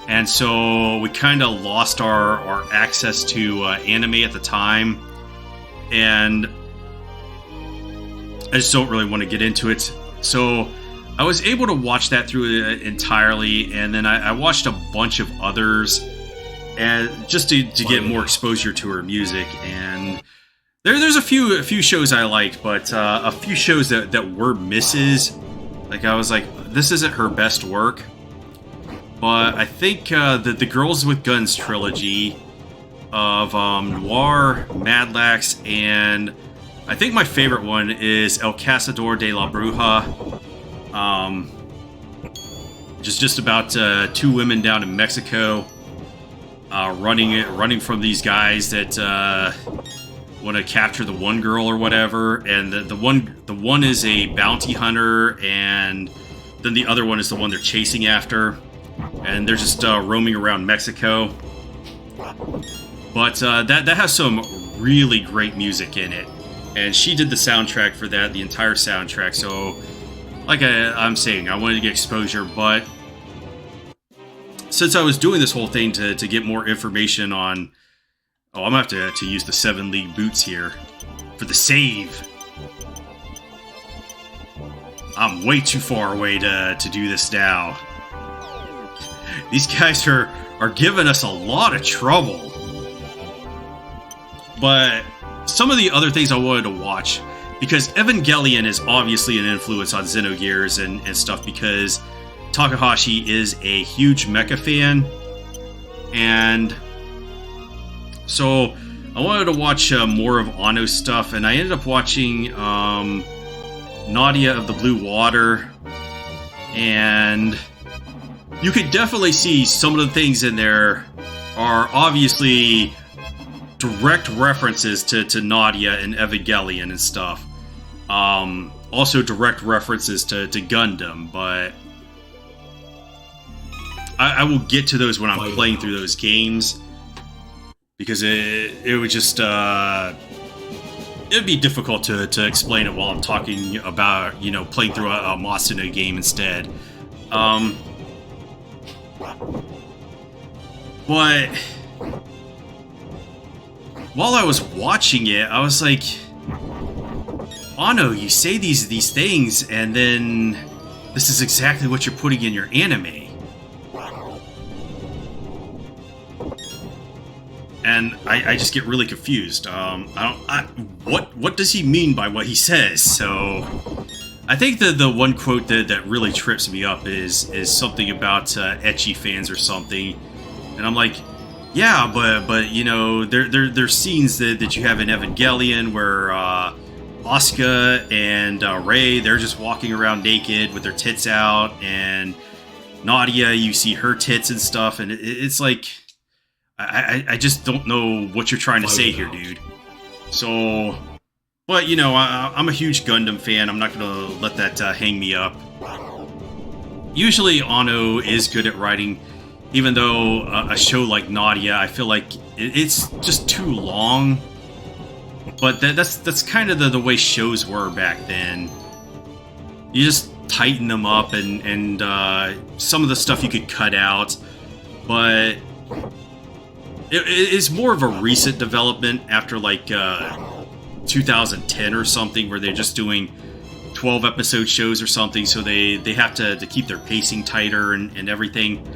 And so we kind of lost our access to anime at the time. And I just don't really want to get into it. So I was able to watch that through entirely, and then I watched a bunch of others, and just to get more exposure to her music. And there's a few shows I liked, but a few shows that were misses. Like, I was like, this isn't her best work. But I think the Girls with Guns trilogy of Noir, Madlax, and I think my favorite one is El Cazador de la Bruja. Just about 2 women down in Mexico, running from these guys that want to capture the one girl or whatever, and the one is a bounty hunter, and then the other one is the one they're chasing after, and they're just roaming around Mexico. But that has some really great music in it. And she did the soundtrack for that, the entire soundtrack. So, like I'm saying, I wanted to get exposure, but since I was doing this whole thing to get more information on... Oh, I'm going to have to use the 7 League boots here for the save. I'm way too far away to do this now. These guys are giving us a lot of trouble. But some of the other things I wanted to watch, because Evangelion is obviously an influence on Xenogears and stuff, because Takahashi is a huge mecha fan, and so I wanted to watch more of Anno's stuff, and I ended up watching Nadia of the Blue Water, and you could definitely see some of the things in there are obviously direct references to Nadia and Evangelion and stuff. Also direct references to Gundam, but I will get to those when I'm playing through those games, because it would just it'd be difficult to explain it while I'm talking about, you know, playing through a Masuna game instead. But while I was watching it, I was like, Anno, you say these things, and then this is exactly what you're putting in your anime. And I just get really confused. What does he mean by what he says? So I think the one quote that really trips me up is something about ecchi fans or something. And I'm like, yeah, but you know, there's scenes that you have in Evangelion where Asuka and Rei, they're just walking around naked with their tits out, and Nadia, you see her tits and stuff, and it's like, I just don't know what you're trying to say here, dude. So But, you know, I'm a huge Gundam fan. I'm not going to let that hang me up. Usually, Anno is good at writing, even though a show like Nadia, I feel like it's just too long. But that's kind of the way shows were back then. You just tighten them up, and some of the stuff you could cut out. But it's more of a recent development after, like, 2010 or something, where they're just doing 12 episode shows or something, so they have to keep their pacing tighter and everything.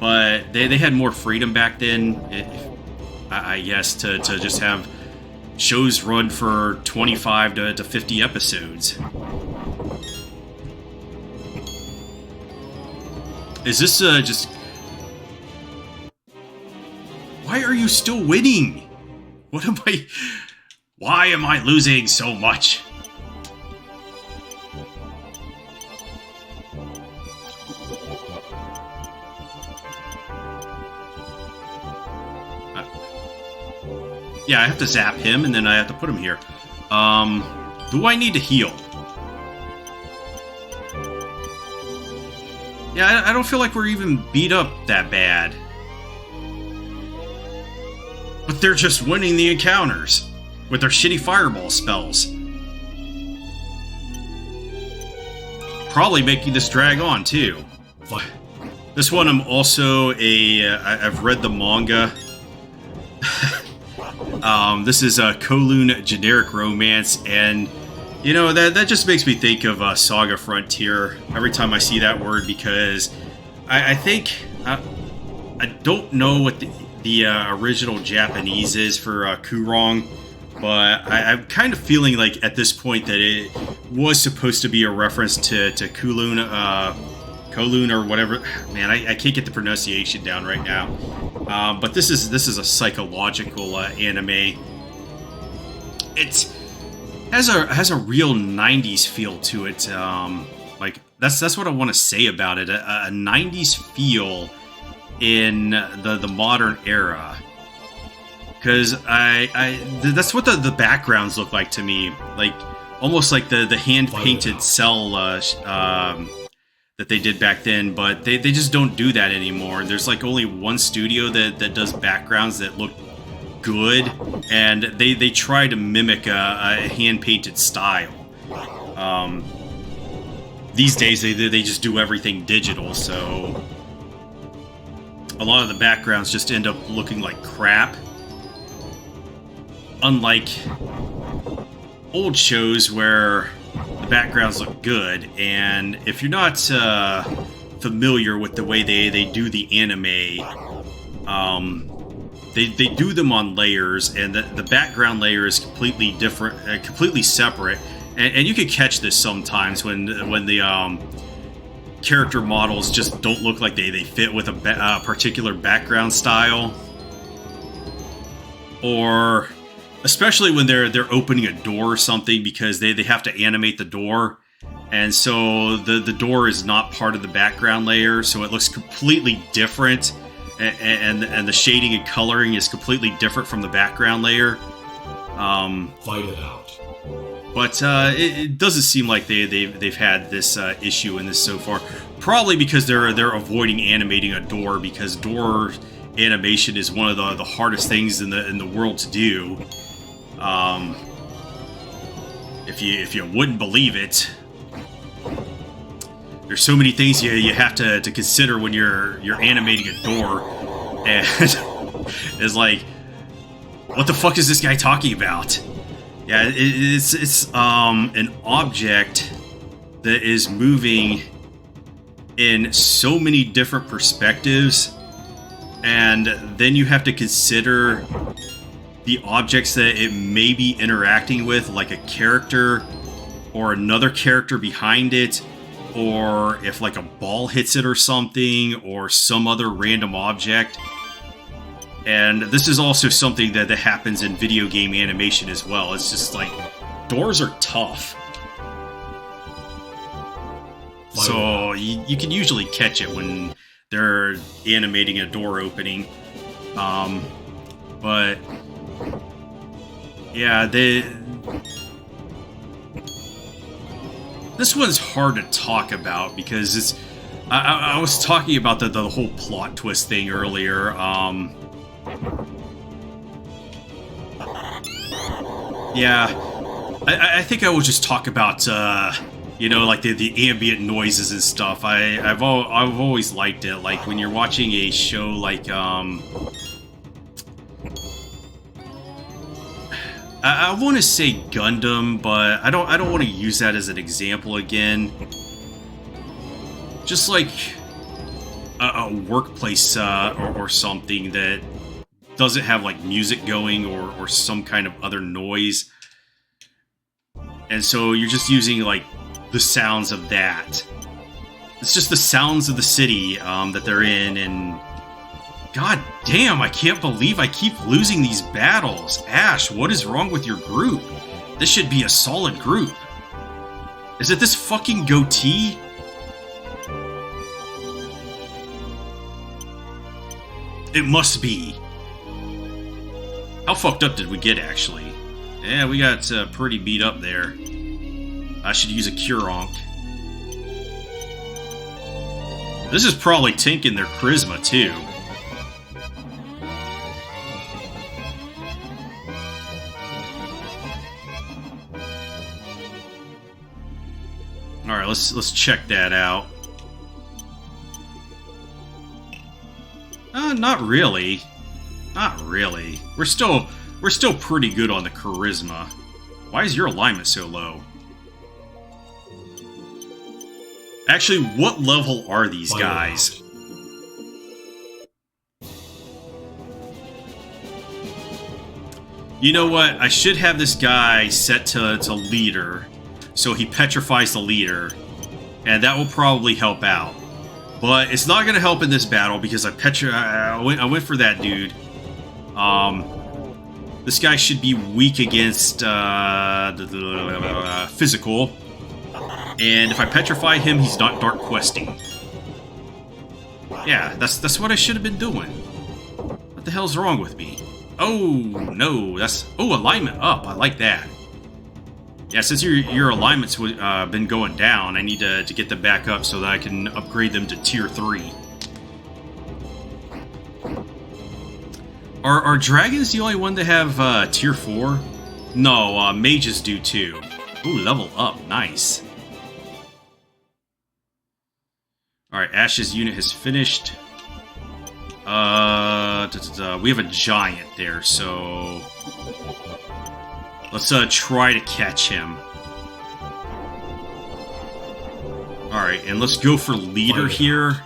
But they had more freedom back then, I guess, to just have shows run for 25 to 50 episodes. Is this just... Why are you still winning? What am I... Why am I losing so much? Yeah, I have to zap him, and then I have to put him here. Do I need to heal? Yeah, I don't feel like we're even beat up that bad. But they're just winning the encounters with their shitty fireball spells. Probably making this drag on, too. This one, I'm also I've read the manga. This is a Kowloon generic romance, and you know that just makes me think of Saga Frontier every time I see that word, because I think I don't know what the original Japanese is for Kurong, but I'm kind of feeling like at this point that it was supposed to be a reference to Kowloon or whatever. Man, I can't get the pronunciation down right now. But this is a psychological anime. It has a real 90s feel to it. Like that's what I want to say about it. A 90s feel in the modern era. Because that's what the backgrounds look like to me. Like almost like the hand-painted cell that they did back then, but they just don't do that anymore. There's like only one studio that does backgrounds that look good, and they try to mimic a hand-painted style. These days they just do everything digital, so a lot of the backgrounds just end up looking like crap. Unlike old shows where the backgrounds look good, and if you're not familiar with the way they do the anime, they do them on layers, and the background layer is completely different, completely separate, and you can catch this sometimes when the character models just don't look like they fit with a particular background style, or especially when they're opening a door or something, because they have to animate the door, and so the door is not part of the background layer, so it looks completely different, and the shading and coloring is completely different from the background layer. Fight it out. But it doesn't seem like they've had this issue in this so far. Probably because they're avoiding animating a door, because door animation is one of the hardest things in the world to do. If you wouldn't believe it, there's so many things you have to consider when you're animating a door, and it's like, what the fuck is this guy talking about? Yeah, it's an object that is moving in so many different perspectives, and then you have to consider the objects that it may be interacting with, like a character or another character behind it, or if like a ball hits it or something, or some other random object. And this is also something that happens in video game animation as well. It's just like, doors are tough. So you can usually catch it when they're animating a door opening. But yeah, this one's hard to talk about because it's. I was talking about the whole plot twist thing earlier. Yeah, I think I will just talk about you know, like the ambient noises and stuff. I've always liked it. Like when you're watching a show like I want to say Gundam, but I don't want to use that as an example again. Just like a workplace or something that doesn't have like music going or some kind of other noise, and so you're just using like the sounds of that. It's just the sounds of the city that they're in, and god damn, I can't believe I keep losing these battles. Ash, what is wrong with your group? This should be a solid group. Is it this fucking goatee? It must be. How fucked up did we get, actually? Yeah, we got pretty beat up there. I should use a Cure-Onk. This is probably tanking their charisma, too. Alright, let's check that out. Not really. Not really. We're still pretty good on the charisma. Why is your alignment so low? Actually, what level are these guys? You know what? I should have this guy set to leader, so he petrifies the leader, and that will probably help out. But it's not going to help in this battle because I went for that dude. This guy should be weak against physical. And if I petrify him, he's not dark questing. Yeah, that's what I should have been doing. What the hell's wrong with me? Oh, no, that's... Oh, alignment up. I like that. Yeah, since your alignment's been going down, I need to get them back up so that I can upgrade them to Tier 3. Are dragons the only one that have Tier 4? No, mages do too. Ooh, level up. Nice. Alright, Ash's unit has finished. We have a giant there, so... Let's try to catch him. Alright, and let's go for leader here.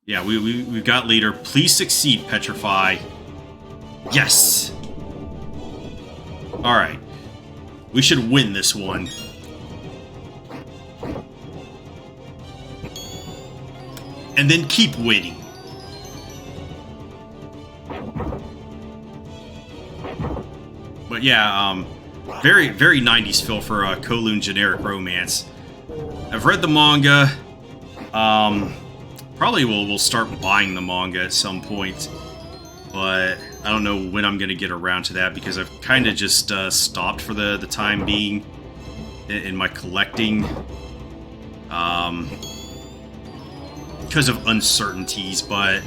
Yeah, we've got leader. Please succeed, Petrify. Yes! Alright. We should win this one. And then keep winning. But yeah, very, very 90s feel for Kowloon generic romance. I've read the manga. Probably we'll start buying the manga at some point. But I don't know when I'm going to get around to that because I've kind of just stopped for the time being in my collecting. Because of uncertainties, but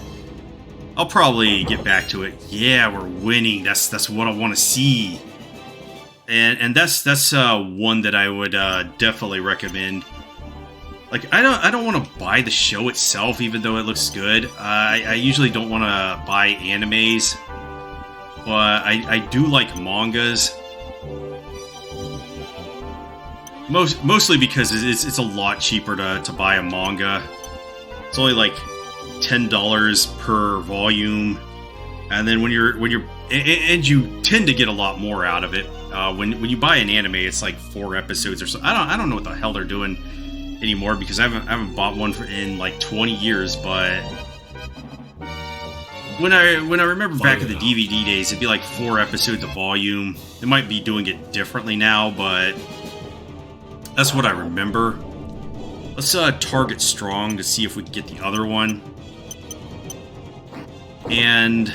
I'll probably get back to it. Yeah, we're winning. That's what I want to see. And that's one that I would definitely recommend. Like, I don't want to buy the show itself, even though it looks good. I usually don't want to buy animes, but I do like mangas. Mostly because it's a lot cheaper to buy a manga. It's only like $10 per volume, and then when you're and you tend to get a lot more out of it. When you buy an anime, it's like 4 episodes or so. I don't know what the hell they're doing anymore because I haven't bought one in like 20 years. But when I remember back in the DVD days, it'd be like 4 episodes a volume. They might be doing it differently now, but that's what I remember. Let's target strong to see if we can get the other one. And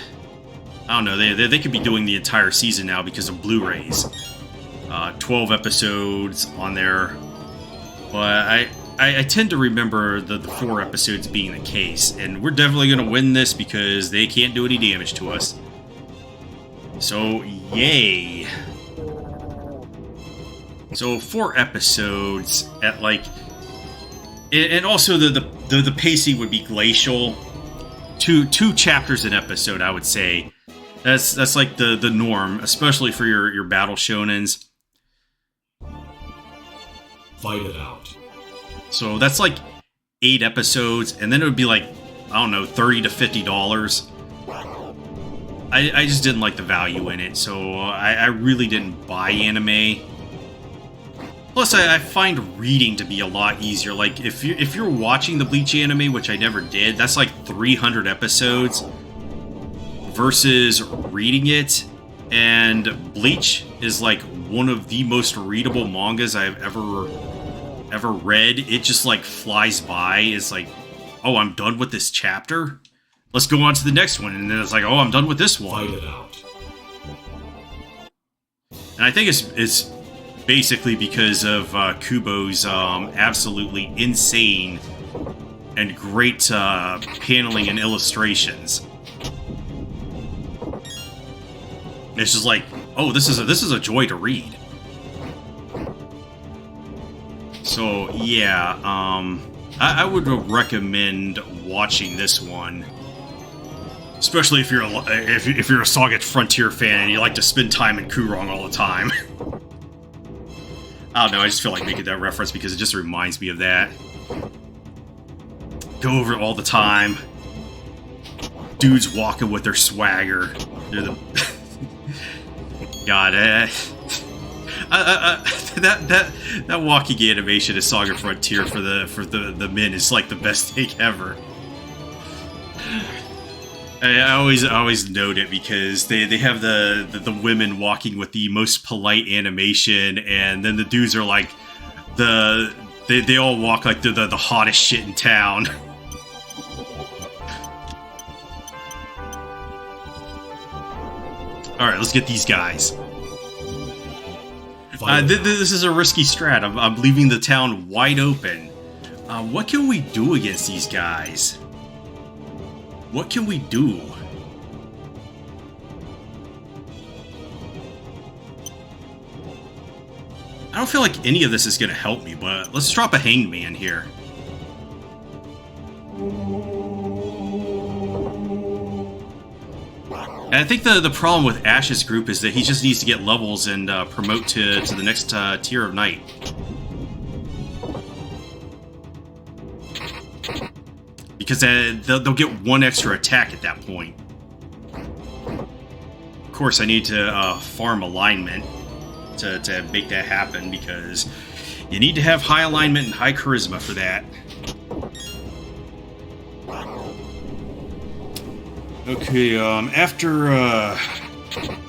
I don't know, they could be doing the entire season now because of Blu-rays. 12 episodes on there. But I tend to remember the 4 episodes being the case. And we're definitely going to win this because they can't do any damage to us. So, yay. So 4 episodes at like... And also the pacing would be glacial. Two chapters an episode, I would say. That's like the norm, especially for your battle shonens. Fight it out. So that's like 8 episodes, and then it would be like, I don't know, $30 to $50. I just didn't like the value in it, so I really didn't buy anime. Plus, I find reading to be a lot easier. Like, if you're watching the Bleach anime, which I never did, that's like 300 episodes versus reading it. And Bleach is like one of the most readable mangas I've ever read. It just like flies by. It's like, oh, I'm done with this chapter. Let's go on to the next one. And then it's like, oh, I'm done with this one. Fight it out. And I think it's basically because of Kubo's absolutely insane and great paneling and illustrations. It's just like, oh, this is a joy to read. So yeah, I would recommend watching this one, especially if you're a Seujit Frontier fan and you like to spend time in Kurong all the time. I don't know, I just feel like making that reference because it just reminds me of that. Go over it all the time. Dudes walking with their swagger. They're the... God, that walking animation of Seujit Frontier for the men is like the best thing ever. I always note it because they have the women walking with the most polite animation, and then the dudes are like they all walk like they're the hottest shit in town. All right, let's get these guys. This is a risky strat. I'm leaving the town wide open. What can we do against these guys? What can we do? I don't feel like any of this is going to help me, but let's drop a hanged man here. And I think the problem with Ash's group is that he just needs to get levels and promote to the next tier of knight. Because they'll get 1 extra attack at that point. Of course, I need to farm alignment to make that happen, because you need to have high alignment and high charisma for that. Okay, after,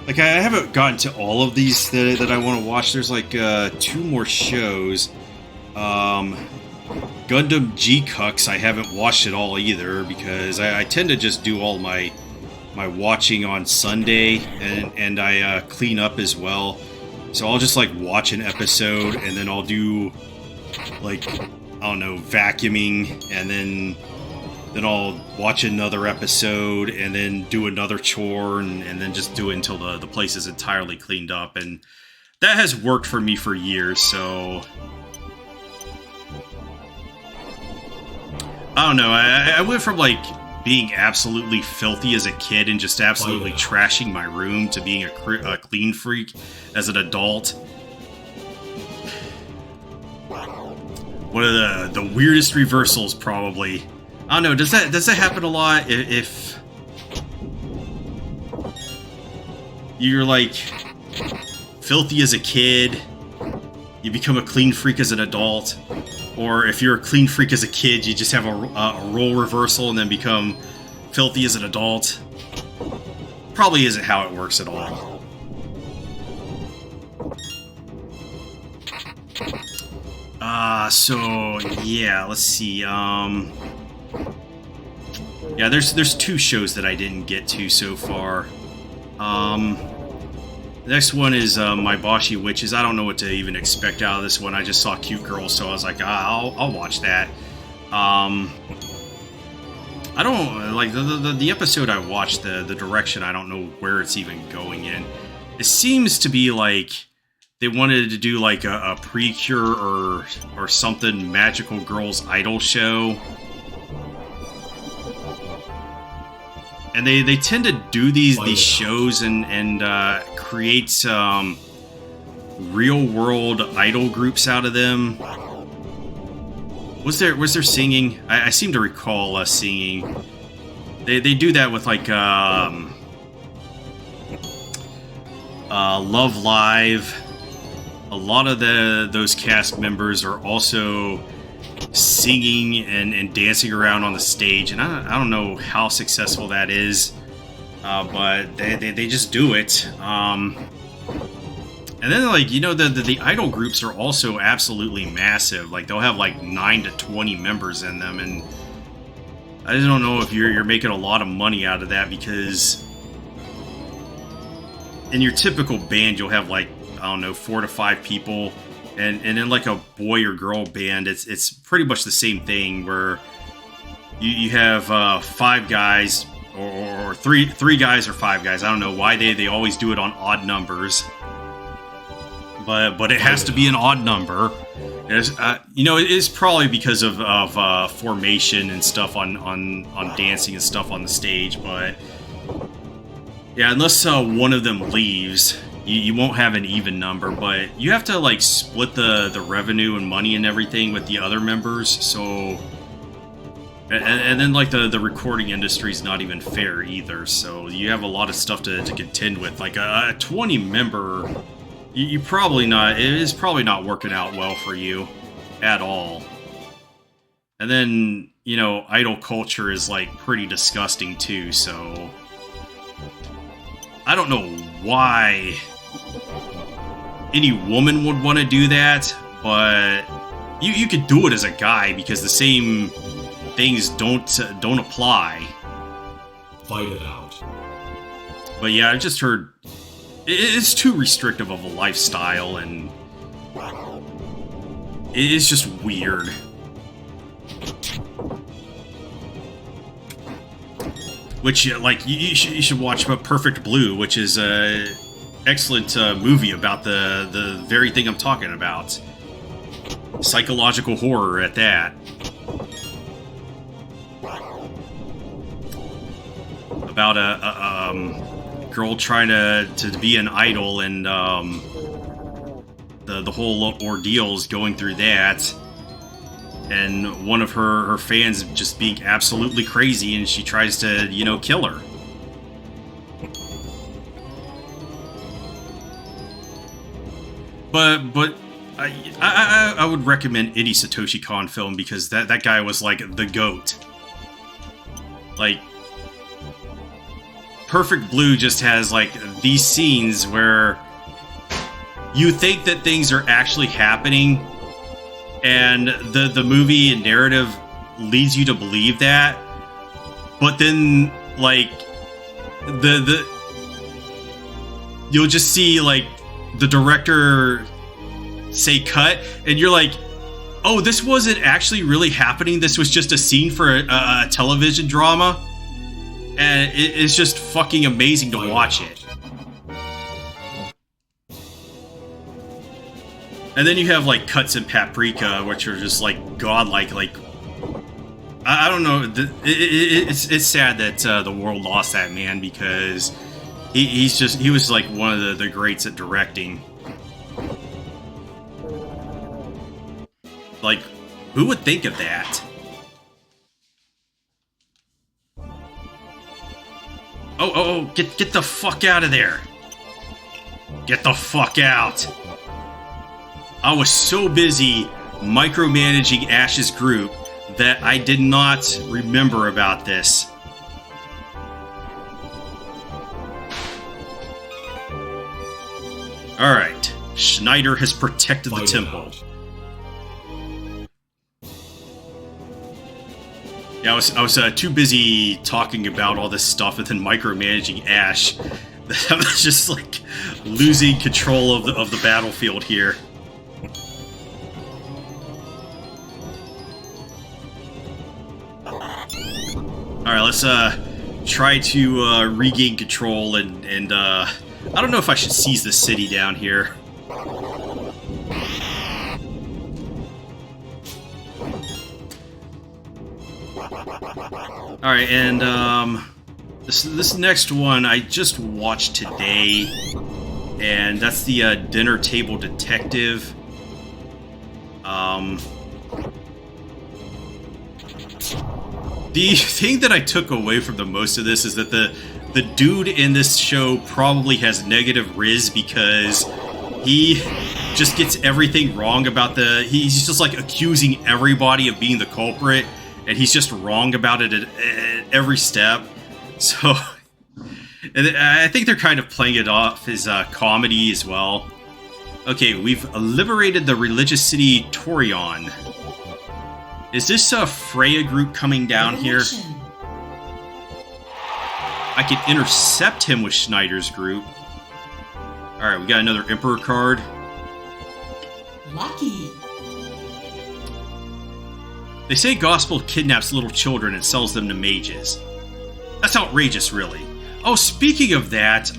like, I haven't gotten to all of these that I want to watch. There's, like, 2 more shows. Gundam G-Cucks, I haven't watched it all either, because I tend to just do all my watching on Sunday, and I clean up as well. So I'll just, like, watch an episode, and then I'll do, like, I don't know, vacuuming, and then I'll watch another episode, and then do another chore, and then just do it until the place is entirely cleaned up. And that has worked for me for years, so... I don't know, I went from, like, being absolutely filthy as a kid and just absolutely trashing my room to being a clean freak as an adult. One of the weirdest reversals, probably. I don't know, does that happen a lot if you're, like, filthy as a kid, you become a clean freak as an adult? Or if you're a clean freak as a kid, you just have a role reversal and then become filthy as an adult? Probably isn't how it works at all. So yeah, let's see. Yeah, there's 2 shows that I didn't get to so far. The next one is My Boshi Witches. I don't know what to even expect out of this one. I just saw cute girls, so I was like, I'll watch that. I don't like the episode I watched. The direction, I don't know where it's even going in. It seems to be like they wanted to do like a Precure or something, magical girls idol show. And they tend to do these shows and create real world idol groups out of them. Was there singing? I seem to recall singing. They do that with like Love Live. A lot of those cast members are also singing and dancing around on the stage, and I don't know how successful that is, but they just do it. And then, like, you know, the idol groups are also absolutely massive. Like, they'll have like 9 to 20 members in them, and I just don't know if you're making a lot of money out of that, because in your typical band you'll have like, I don't know, 4 to 5 people, and in like a boy or girl band, it's pretty much the same thing, where you have 5 guys or three guys or 5 guys. I don't know why they always do it on odd numbers, but it has to be an odd number. You know, it is probably because of formation and stuff on dancing and stuff on the stage, but yeah, unless one of them leaves, you won't have an even number, but you have to like split the revenue and money and everything with the other members. So, and then like the recording industry is not even fair either. So you have a lot of stuff to contend with. Like a 20 member, you probably not. It is probably not working out well for you at all. And then, you know, idol culture is like pretty disgusting too. So I don't know why any woman would want to do that, but you could do it as a guy, because the same things don't apply. Fight it out. But yeah, I just heard it's too restrictive of a lifestyle, and it is just weird. Which, like, you should watch Perfect Blue, which is a excellent movie about the very thing I'm talking about. Psychological horror at that. About a girl trying to be an idol, and the whole ordeals going through that. And one of her fans just being absolutely crazy, and she tries to, you know, kill her. But I would recommend any Satoshi Kon film, because that guy was like the GOAT. Like, Perfect Blue just has like these scenes where you think that things are actually happening, and the movie and narrative leads you to believe that, but then like you'll just see like the director say cut, and you're like, oh, this wasn't actually really happening. This was just a scene for a television drama, and it's just fucking amazing to watch it. And then you have like Cuts and Paprika, which are just like godlike. Like, I don't know. It's sad that the world lost that man, because he was like one of the greats at directing. Like, who would think of that? Oh, get the fuck out of there. Get the fuck out. I was so busy micromanaging Ash's group that I did not remember about this. Alright, Schneider has protected the temple. Yeah, I was too busy talking about all this stuff and then micromanaging Ash I'm just like losing control of the battlefield here. All right, let's try to regain control and I don't know if I should seize the city down here. All right, and this next one I just watched today, and that's the Dinner Table Detective. The thing that I took away from the most of this is that the dude in this show probably has negative riz because he just gets everything wrong about he's just like accusing everybody of being the culprit, and he's just wrong about it at every step. So, and I think they're kind of playing it off as comedy as well. Okay, we've liberated the religious city Torion. Is this a Freya group coming down here? I can intercept him with Schneider's group. Alright, we got another Emperor card. Lucky. They say Gospel kidnaps little children and sells them to mages. That's outrageous, really. Oh, speaking of that,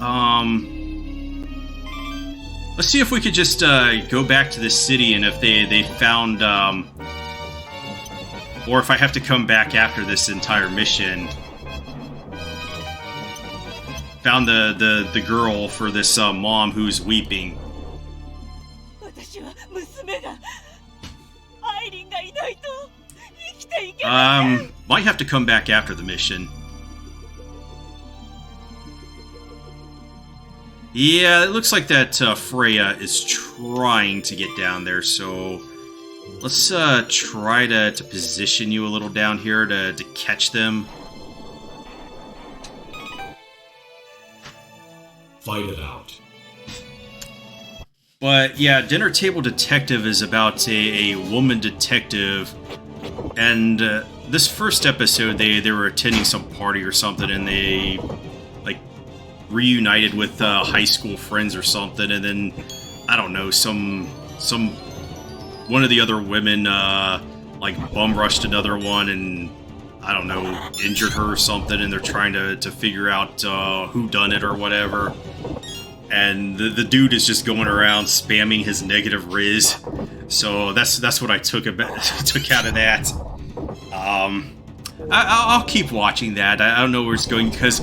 let's see if we could just go back to this city and if they found, or if I have to come back after this entire mission. Found the girl for this mom who's weeping. Might have to come back after the mission. Yeah, it looks like that Freya is trying to get down there, so let's try to position you a little down here to catch them. Fight it out. But yeah, Dinner Table Detective is about a woman detective, and this first episode they were attending some party or something, and they like reunited with high school friends or something, and then I don't know, some one of the other women like bum rushed another one and I don't know, injured her or something, and they're trying to figure out who done it or whatever. And the dude is just going around spamming his negative riz. So that's what I took out of that. I'll keep watching that. I don't know where it's going because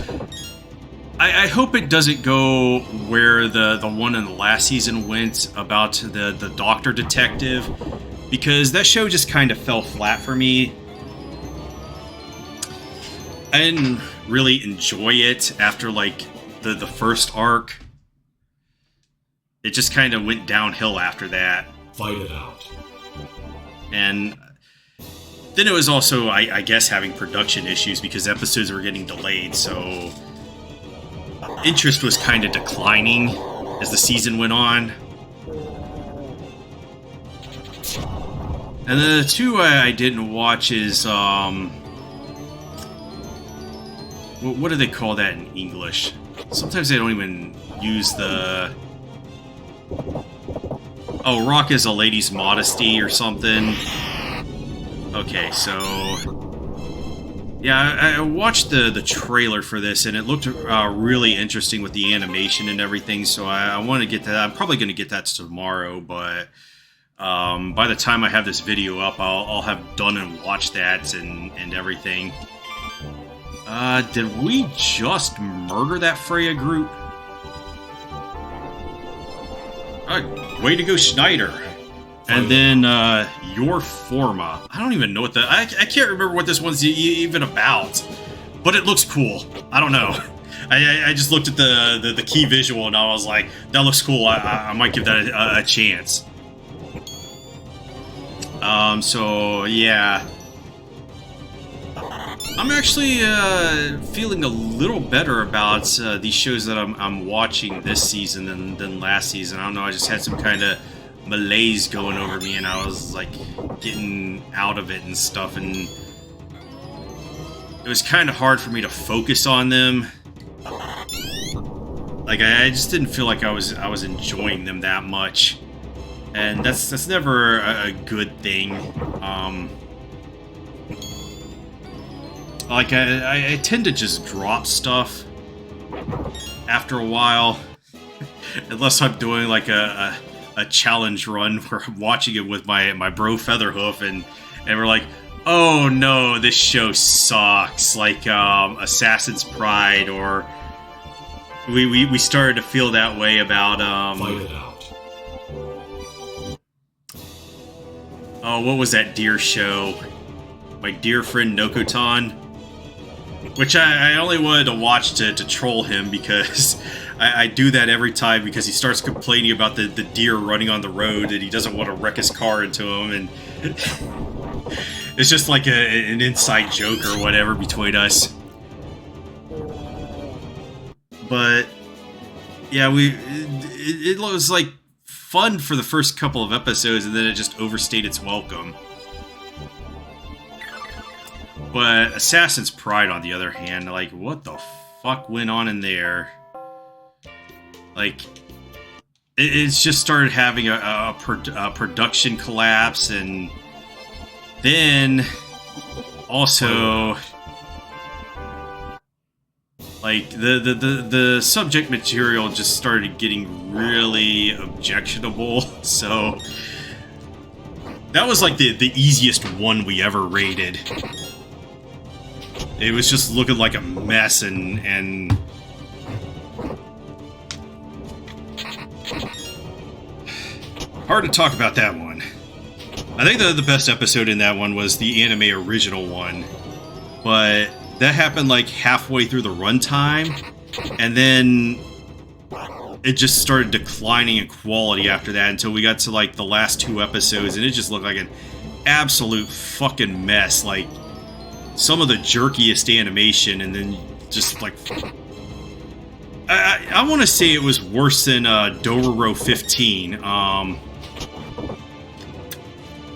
I hope it doesn't go where the one in the last season went about the doctor detective, because that show just kind of fell flat for me. I didn't really enjoy it after like the first arc. It just kind of went downhill after that. Fight it out. And then it was also, I guess, having production issues because episodes were getting delayed, so interest was kind of declining as the season went on. And the two I didn't watch is, what do they call that in English? Sometimes they don't even use the... Oh, Rock is a Lady's Modesty or something. Okay, so... Yeah, I watched the trailer for this, and it looked really interesting with the animation and everything, so I want to get that. I'm probably going to get that tomorrow, but by the time I have this video up, I'll have done and watched that and everything. Did we just murder that Freya group? Way to go, Schneider. And then, your Forma. I don't even know what I can't remember what this one's even about. But it looks cool. I don't know. I just looked at the key visual and I was like, that looks cool. I might give that a chance. So, yeah. I'm actually feeling a little better about these shows that I'm watching this season than last season. I don't know, I just had some kind of malaise going over me, and I was like getting out of it and stuff, and it was kind of hard for me to focus on them. Like I just didn't feel like I was enjoying them that much, and that's never a good thing. Like I tend to just drop stuff after a while, unless I'm doing like a challenge run where I'm watching it with my bro Featherhoof, and we're like, oh no, this show sucks. Like Assassin's Pride, or we started to feel that way about Fight it out. oh, what was that deer show? My dear friend Nokotan, which I only wanted to watch to troll him, because I do that every time, because he starts complaining about the deer running on the road and he doesn't want to wreck his car into him, and it's just like an inside joke or whatever between us. But yeah, it was like fun for the first couple of episodes, and then it just overstayed its welcome. But Assassin's Pride, on the other hand, like, what the fuck went on in there? Like, it's just started having a production collapse, and then also, like, the subject material just started getting really objectionable. So that was like the easiest one we ever rated. It was just looking like a mess, and hard to talk about that one. I think the best episode in that one was the anime original one, but that happened like halfway through the runtime, and then it just started declining in quality after that until we got to like the last 2 episodes, and it just looked like an absolute fucking mess. Like, some of the jerkiest animation, and then just like I want to say it was worse than Dororo 15,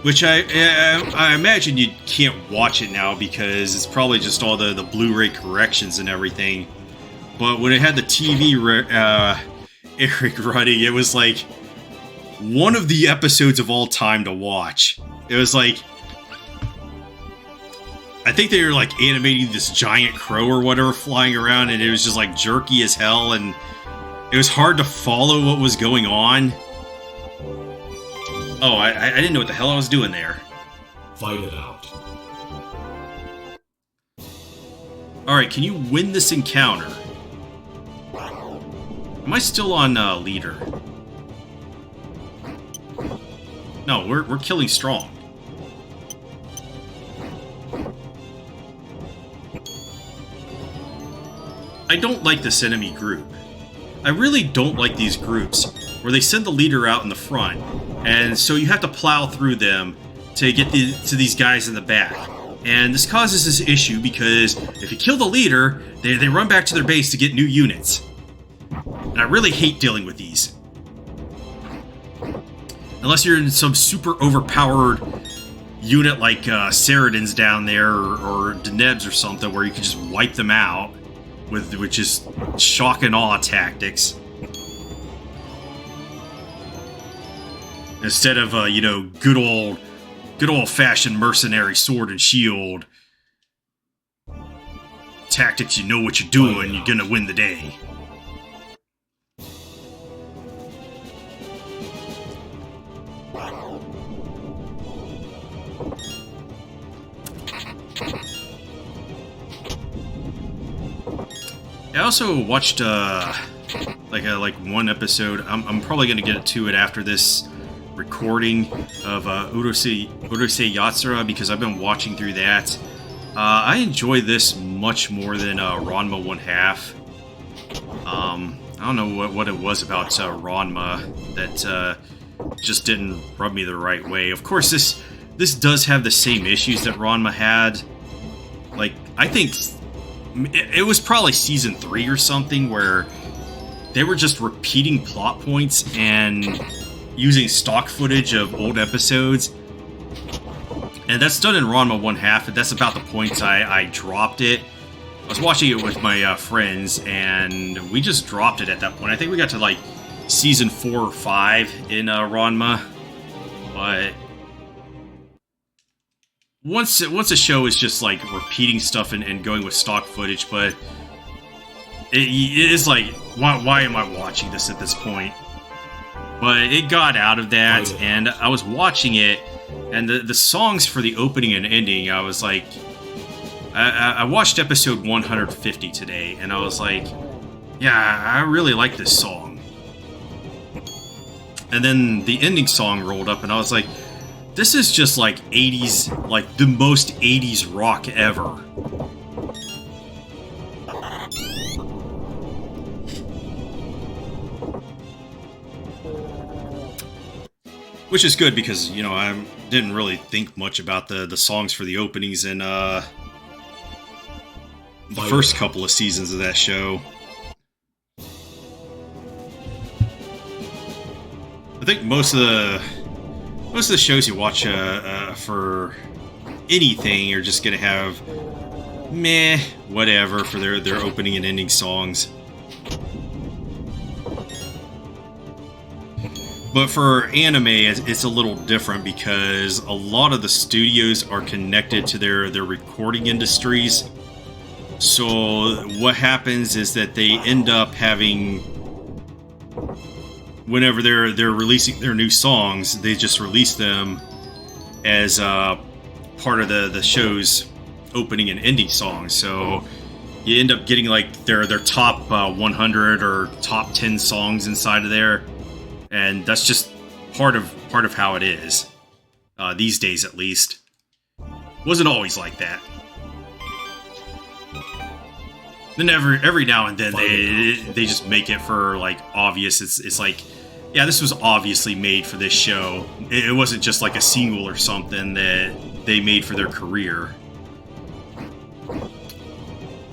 which I imagine you can't watch it now because it's probably just all the Blu-ray corrections and everything. But when it had the TV Eric running, it was like one of the episodes of all time to watch. It was like, I think they were like animating this giant crow or whatever flying around, and it was just like jerky as hell, and it was hard to follow what was going on. Oh, I didn't know what the hell I was doing there. Fight it out. Alright, can you win this encounter? Am I still on leader? No, we're killing strong. I don't like this enemy group. I really don't like these groups where they send the leader out in the front, and so you have to plow through them to get to these guys in the back. And this causes this issue because if you kill the leader, they run back to their base to get new units. And I really hate dealing with these. Unless you're in some super overpowered unit like Saradin's down there, or Denebs or something, where you can just wipe them out with just shock and awe tactics. Instead of good old-fashioned mercenary sword and shield tactics, you know what you're doing, you're gonna win the day. I also watched like one episode. I'm probably gonna get to it after this recording of Urusei Yatsura, because I've been watching through that. I enjoy this much more than Ranma 1/2. I don't know what it was about Ranma that just didn't rub me the right way. Of course, this does have the same issues that Ranma had. Like, I think it was probably season 3 or something where they were just repeating plot points and using stock footage of old episodes. And that's done in Ranma 1/2, and that's about the points I dropped it. I was watching it with my friends, and we just dropped it at that point. I think we got to like season 4 or 5 in Ranma, but once a show is just like repeating stuff and going with stock footage, but it is like, why am I watching this at this point? But it got out of that, and I was watching it, and the songs for the opening and ending, I was like, I watched episode 150 today, and I was like, yeah, I really like this song. And then the ending song rolled up, and I was like, this is just like 80s, like the most 80s rock ever. Which is good because, you know, I didn't really think much about the songs for the openings in the first couple of seasons of that show. I think most of the shows you watch for anything are just gonna have meh, whatever for their opening and ending songs. But for anime, it's a little different because a lot of the studios are connected to their recording industries. So what happens is that they end up having, whenever they're releasing their new songs, they just release them as part of the show's opening and ending songs. So you end up getting like their top 100 or top 10 songs inside of there. And that's just part of how it is these days, at least. Wasn't always like that. Then every now and then they just make it for like obvious. It's like, yeah, this was obviously made for this show. It wasn't just like a single or something that they made for their career.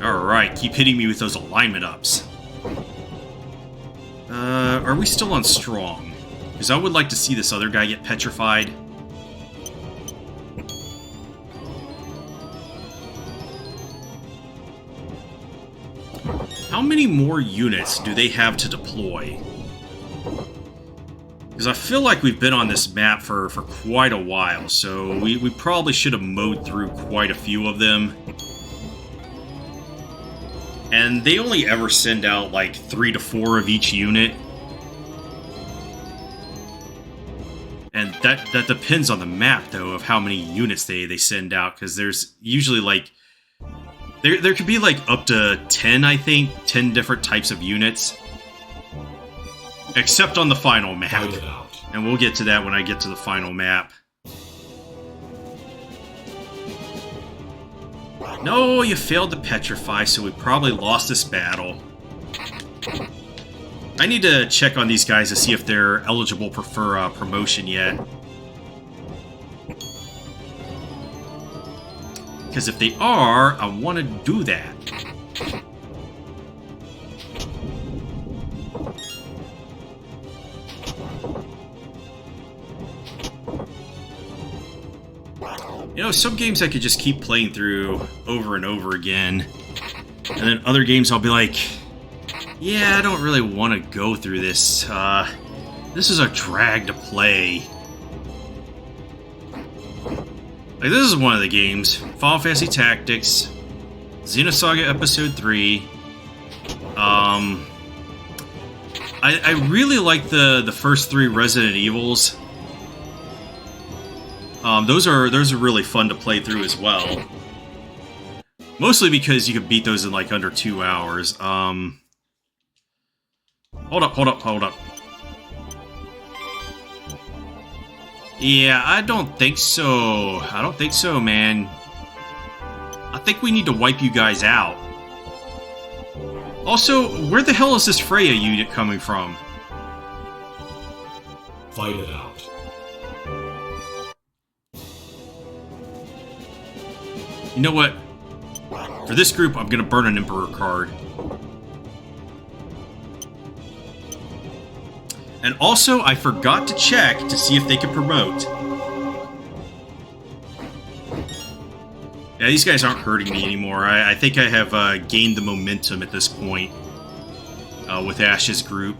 All right, keep hitting me with those alignment ups. Are we still on strong? Because I would like to see this other guy get petrified. How many more units do they have to deploy? Because I feel like we've been on this map for quite a while, so we probably should have mowed through quite a few of them. And they only ever send out like 3 to 4 of each unit. And that depends on the map, though, of how many units they send out, because there's usually like... There could be like up to 10, I think, 10 different types of units. Except on the final map. And we'll get to that when I get to the final map. No, you failed to petrify, so we probably lost this battle. I need to check on these guys to see if they're eligible for promotion yet. Because if they are, I want to do that. You know, some games I could just keep playing through over and over again. And then other games I'll be like, yeah, I don't really want to go through this. This is a drag to play. Like, this is one of the games. Final Fantasy Tactics, Xenosaga Episode 3. I really like the first 3 Resident Evils. Those are really fun to play through as well. Mostly because you can beat those in like under 2 hours. Hold up. Yeah, I don't think so. Man. I think we need to wipe you guys out. Also, where the hell is this Freya unit coming from? Fight it out. You know what? For this group, I'm gonna burn an Emperor card. And also, I forgot to check to see if they could promote. Yeah, these guys aren't hurting me anymore. I think I have gained the momentum at this point with Ash's group.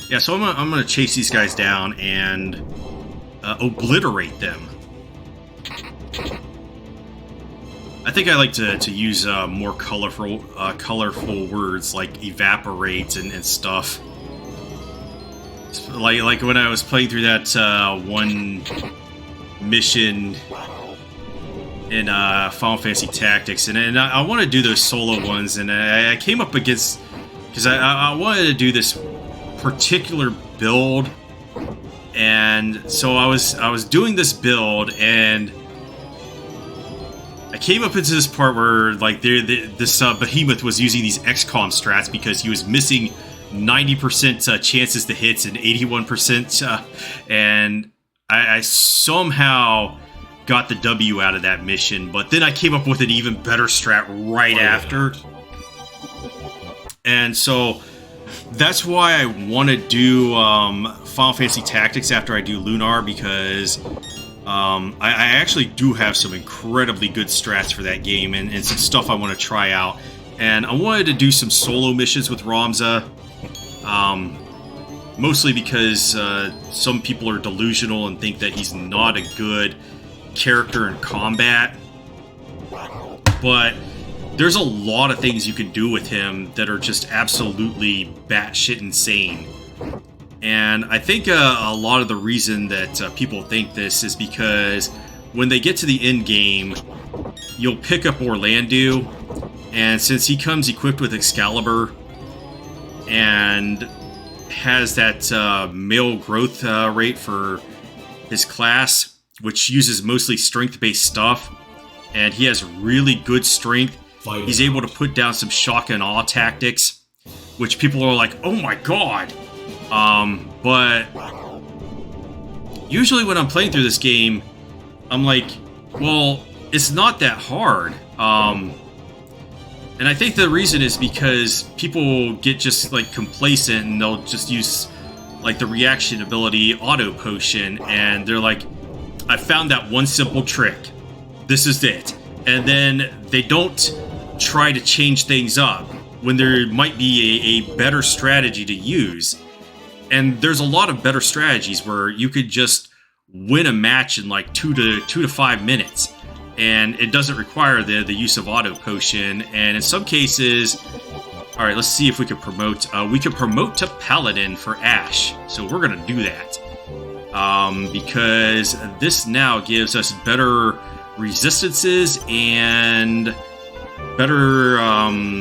Yeah, so I'm gonna chase these guys down and obliterate them. I think I like to use more colorful words like evaporate and stuff. Like when I was playing through that one mission in Final Fantasy Tactics, and I want to do those solo ones, and I came up against, because I wanted to do this particular build, and so I was doing this build, and I came up into this part where like this behemoth was using these XCOM strats because he was missing 90% chances to hits and 81%, and I somehow got the W out of that mission. But then I came up with an even better strat right after, and so that's why I want to do Final Fantasy Tactics after I do Lunar, because I actually do have some incredibly good strats for that game and some stuff I want to try out. And I wanted to do some solo missions with Ramza, mostly because some people are delusional and think that he's not a good character in combat. But there's a lot of things you can do with him that are just absolutely batshit insane. And I think a lot of the reason that people think this is because when they get to the end game, you'll pick up Orlando, and since he comes equipped with Excalibur and has that male growth rate for his class, which uses mostly strength-based stuff, and he has really good strength, he's able to put down some shock and awe tactics, which people are like, oh my god! But usually when I'm playing through this game, I'm like, well, it's not that hard. And I think the reason is because people get just like complacent and they'll just use like the reaction ability auto potion, and they're like, I found that one simple trick. This is it. And then they don't try to change things up when there might be a better strategy to use. And there's a lot of better strategies where you could just win a match in like 2 to 5 minutes, and it doesn't require the use of auto potion. And in some cases, all right, let's see if we could promote. We could promote to Paladin for Ash, so we're gonna do that because this now gives us better resistances and better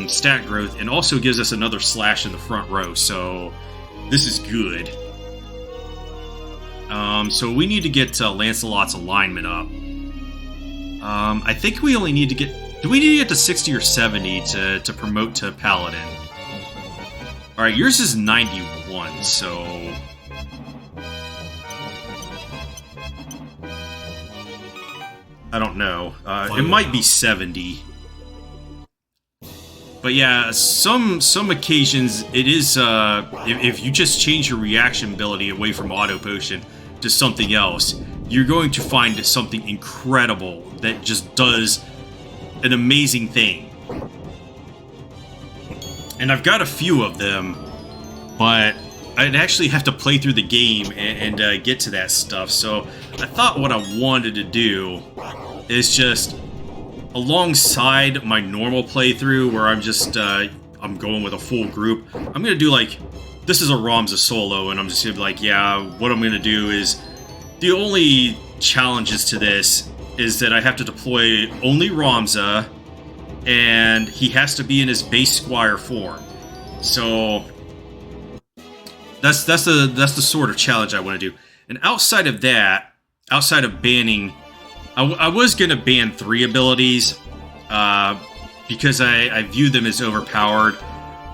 stat growth, and also gives us another slash in the front row. So this is good. So we need to get Lancelot's alignment up. I think we only need to get... Do we need to get to 60 or 70 to promote to Paladin? Alright, yours is 91, so... I don't know. It might be 70. But yeah, some occasions it is, if you just change your reaction ability away from auto potion to something else, you're going to find something incredible that just does an amazing thing. And I've got a few of them, but I'd actually have to play through the game and get to that stuff. So I thought what I wanted to do is just, alongside my normal playthrough, where I'm just, I'm going with a full group, I'm gonna do like, this is a Ramza solo, and I'm just gonna be like, yeah, what I'm gonna do is, the only challenges to this is that I have to deploy only Ramza, and he has to be in his base squire form. So, that's the sort of challenge I want to do. And outside of that, outside of banning, I was going to ban 3 abilities, because I view them as overpowered,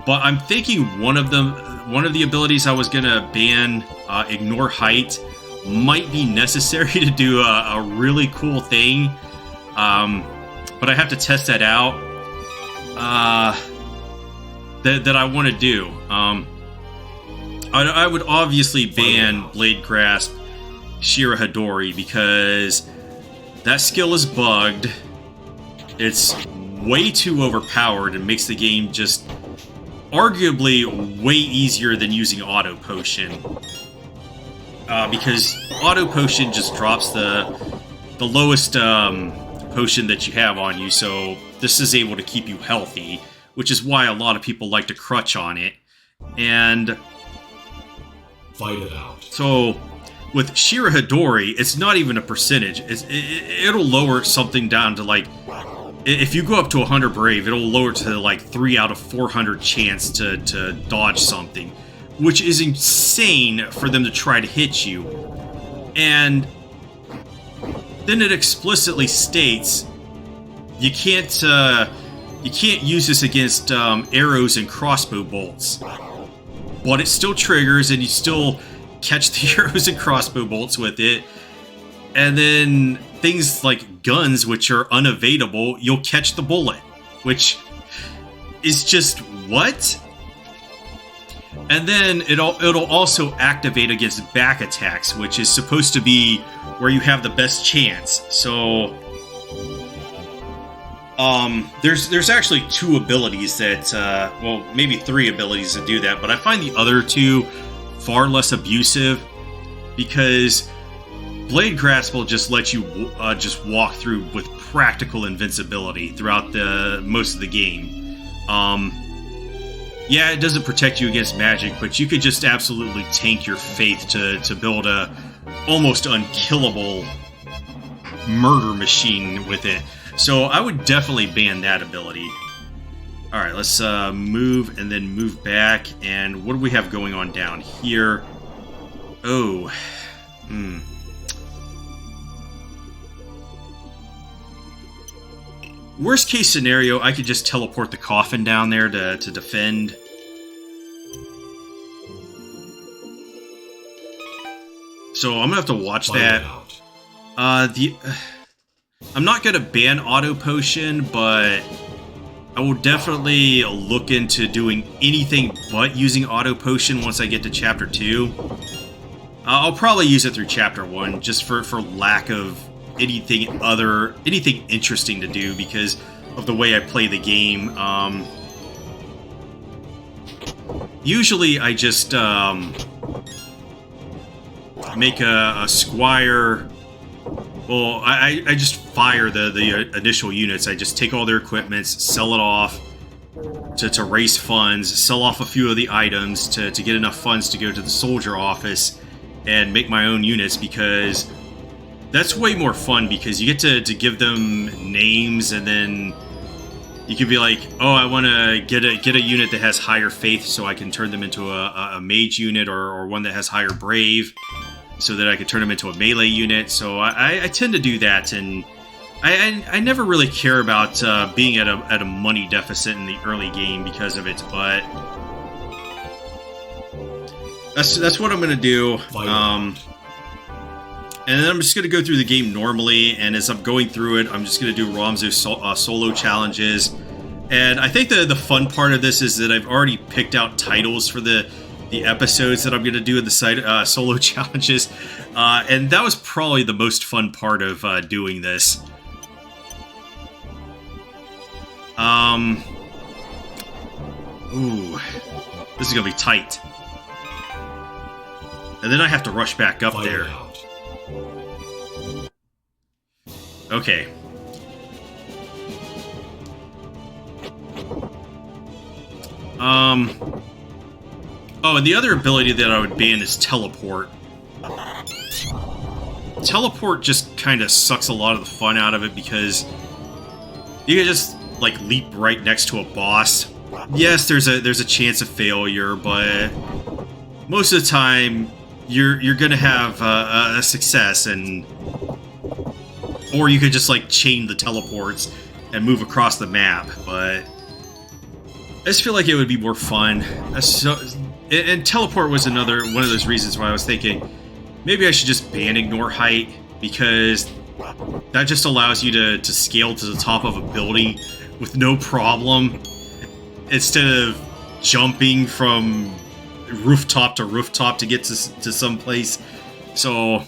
but I'm thinking one of the abilities I was going to ban, Ignore Height, might be necessary to do a really cool thing, but I have to test that out. that I want to do. I would obviously ban Blade Grasp Shira Hadori because that skill is bugged. It's way too overpowered and makes the game just arguably way easier than using Auto Potion. Because Auto Potion just drops the lowest potion that you have on you, so this is able to keep you healthy, which is why a lot of people like to crutch on it. And fight it out. So with Shira Hadori, it's not even a percentage. It'll lower something down to like, if you go up to 100 Brave, it'll lower to like 3 out of 400 chance to dodge something, which is insane for them to try to hit you. And then it explicitly states you can't use this against arrows and crossbow bolts, but it still triggers and you still catch the arrows and crossbow bolts with it. And then things like guns, which are unevadable, you'll catch the bullet, which is just what? And then it'll also activate against back attacks, which is supposed to be where you have the best chance. So there's actually 2 abilities that, well, maybe 3 abilities that do that, but I find the other 2 far less abusive because Blade Grasp will just let you just walk through with practical invincibility throughout most of the game. Yeah, it doesn't protect you against magic, but you could just absolutely tank your faith to build a almost unkillable murder machine with it. So I would definitely ban that ability. Alright, let's move and then move back. And what do we have going on down here? Oh. Worst case scenario, I could just teleport the coffin down there to defend. So I'm gonna have to watch that. I'm not gonna ban Auto Potion, but I will definitely look into doing anything but using Auto Potion once I get to Chapter 2. I'll probably use it through Chapter 1 just for lack of anything interesting to do because of the way I play the game. Usually I just make a squire. Well, I just fire the initial units. I just take all their equipments, sell it off to raise funds, sell off a few of the items to get enough funds to go to the soldier office and make my own units, because that's way more fun because you get to give them names, and then you can be like, oh, I want to get a unit that has higher faith so I can turn them into a mage unit, or one that has higher brave so that I can turn them into a melee unit. So I tend to do that, and I never really care about being at a money deficit in the early game because of it, but that's what I'm going to do. And then I'm just going to go through the game normally, and as I'm going through it, I'm just going to do Ramzu solo challenges. And I think the fun part of this is that I've already picked out titles for the episodes that I'm going to do in the solo challenges. And that was probably the most fun part of doing this. Ooh, this is going to be tight. And then I have to rush back up there. Okay. Oh, and the other ability that I would ban is Teleport. Teleport just kind of sucks a lot of the fun out of it because you can just, like, leap right next to a boss. Yes, there's a chance of failure, but most of the time you're gonna have a success, or you could just like chain the teleports and move across the map. But I just feel like it would be more fun. And teleport was one of those reasons why I was thinking maybe I should just ban Ignore Height, because that just allows you to scale to the top of a building with no problem, instead of jumping from rooftop to rooftop to get to some place. So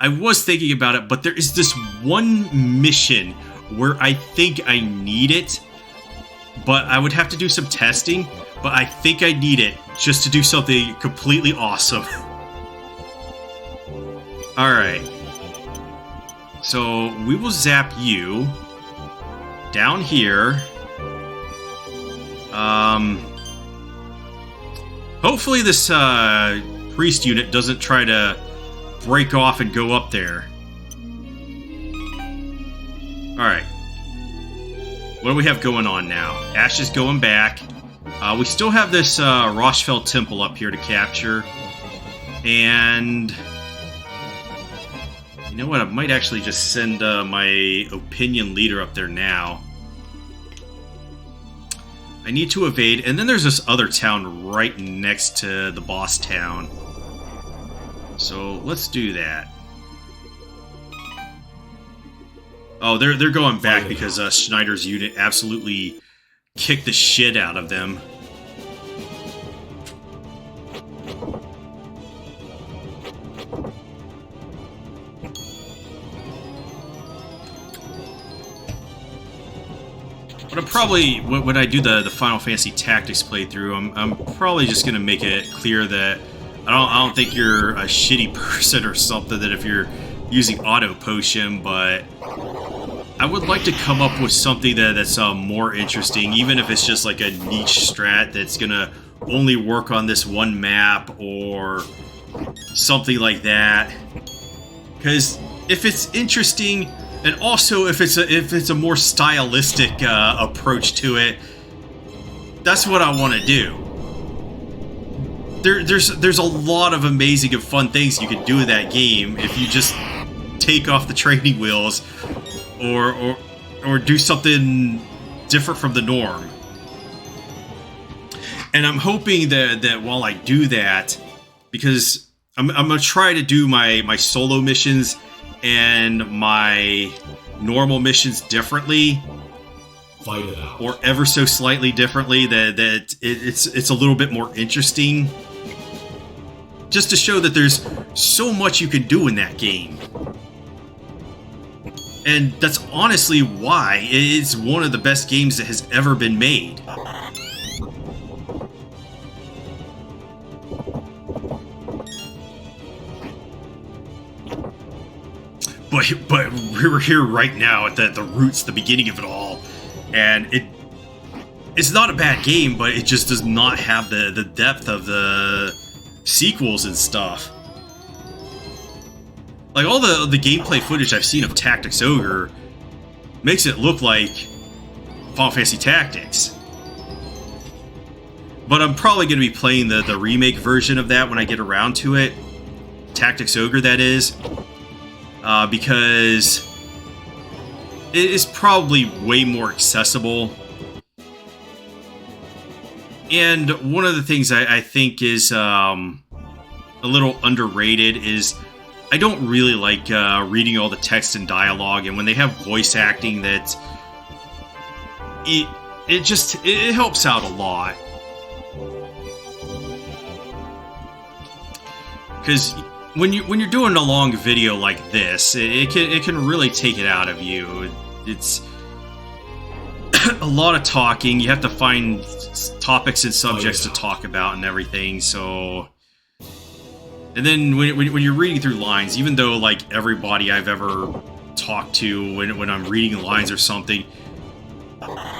I was thinking about it, but there is this one mission where I think I need it, but I would have to do some testing, but I think I need it just to do something completely awesome. Alright. So we will zap you down here. Hopefully this priest unit doesn't try to break off and go up there. Alright. What do we have going on now? Ash is going back. We still have this Roshfell Temple up here to capture. And you know what? I might actually just send my opinion leader up there now. I need to evade, and then there's this other town right next to the boss town. So let's do that. Oh, they're going back because Schneider's unit absolutely kicked the shit out of them. But I'm probably, when I do the Final Fantasy Tactics playthrough, I'm probably just going to make it clear that I don't think you're a shitty person or something, that if you're using auto potion, but I would like to come up with something that's more interesting, even if it's just like a niche strat that's going to only work on this one map or something like that. Because if it's interesting, and also if it's a more stylistic approach to it, that's what I want to do. There's a lot of amazing and fun things you can do in that game if you just take off the training wheels or do something different from the norm. And I'm hoping that while I do that, because I'm gonna try to do my solo missions and my normal missions differently, Fight it out. or ever so slightly differently, that it's a little bit more interesting, just to show that there's so much you can do in that game. And that's honestly why it's one of the best games that has ever been made. But we're here right now at the roots, the beginning of it all, and it's not a bad game, but it just does not have the depth of the sequels and stuff. Like, all the gameplay footage I've seen of Tactics Ogre makes it look like Final Fantasy Tactics. But I'm probably going to be playing the remake version of that when I get around to it. Tactics Ogre, that is. Because it is probably way more accessible. And one of the things I think is a little underrated is I don't really like reading all the text and dialogue, and when they have voice acting, that it helps out a lot. Because when you're doing a long video like this, it can really take it out of you. It's a lot of talking. You have to find topics and subjects to talk about and everything. So, and then when you're reading through lines, even though like everybody I've ever talked to when I'm reading lines or something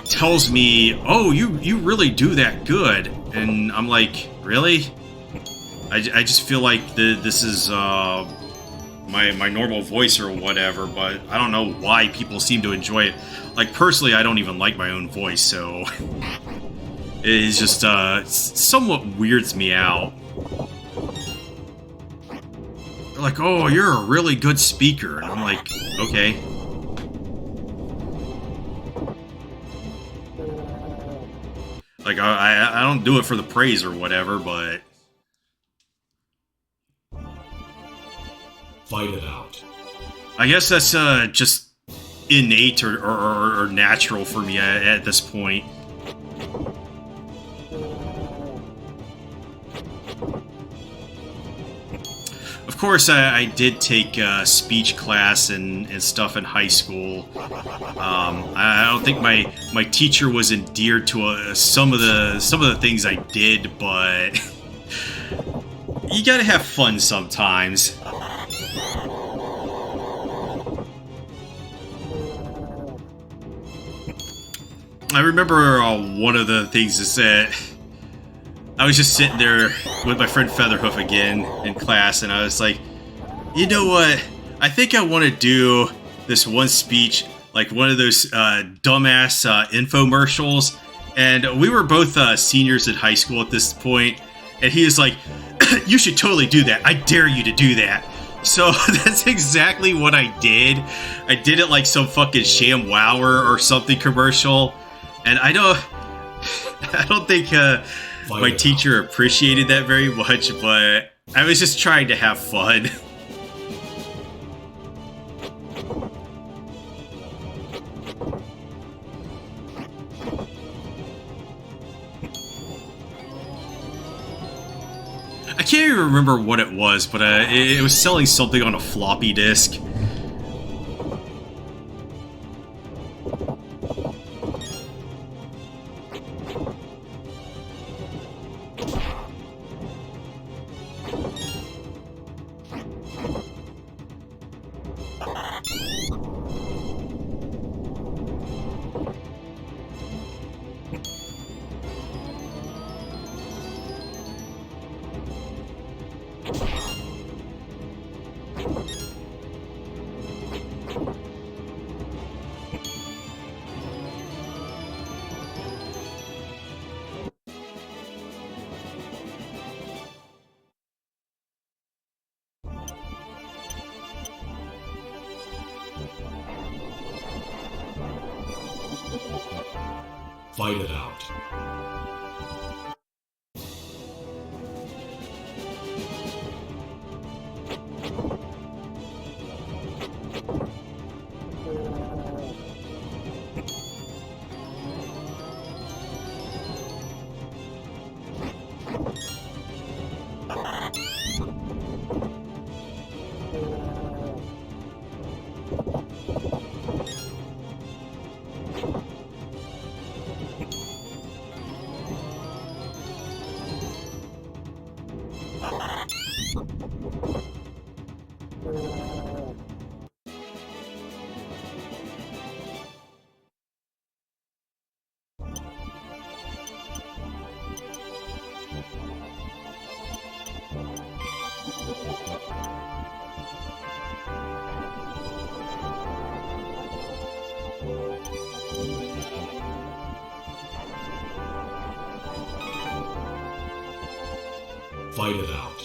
tells me, "Oh, you really do that good," and I'm like, really? I just feel like this is my normal voice or whatever, but I don't know why people seem to enjoy it. Like, personally, I don't even like my own voice, so it's just somewhat weirds me out. They're like, "Oh, you're a really good speaker," and I'm like, okay. Like, I don't do it for the praise or whatever, but Fight it out. I guess that's just innate or natural for me at this point. Of course, I did take speech class and stuff in high school. I don't think my teacher was endeared to some of the things I did, but you gotta have fun sometimes. I remember one of the things is that I was just sitting there with my friend Featherhoof again in class, and I was like, you know what? I think I want to do this one speech, like one of those dumbass infomercials. And we were both seniors in high school at this point, and he was like, you should totally do that. I dare you to do that. So that's exactly what I did. I did it like some fucking Sham Wower or something commercial. And I don't think my teacher appreciated that very much, but I was just trying to have fun. I can't even remember what it was, but it was selling something on a floppy disk. Fight it out. Fight it out.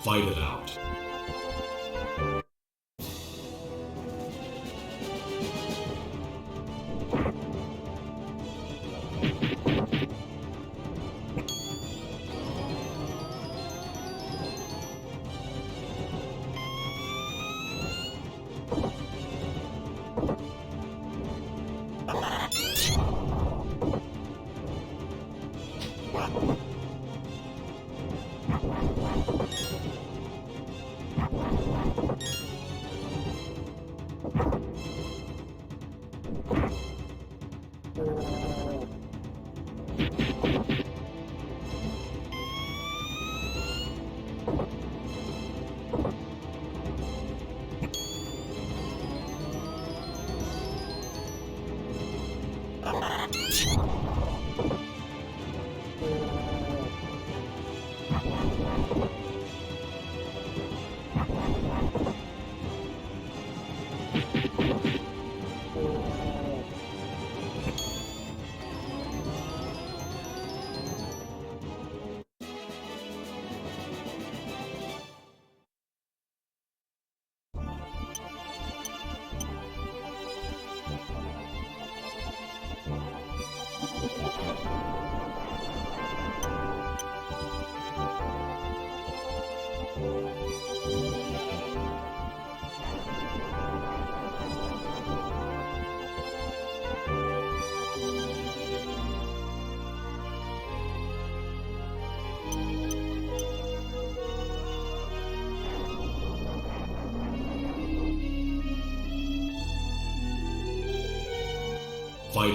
Fight it out. Fight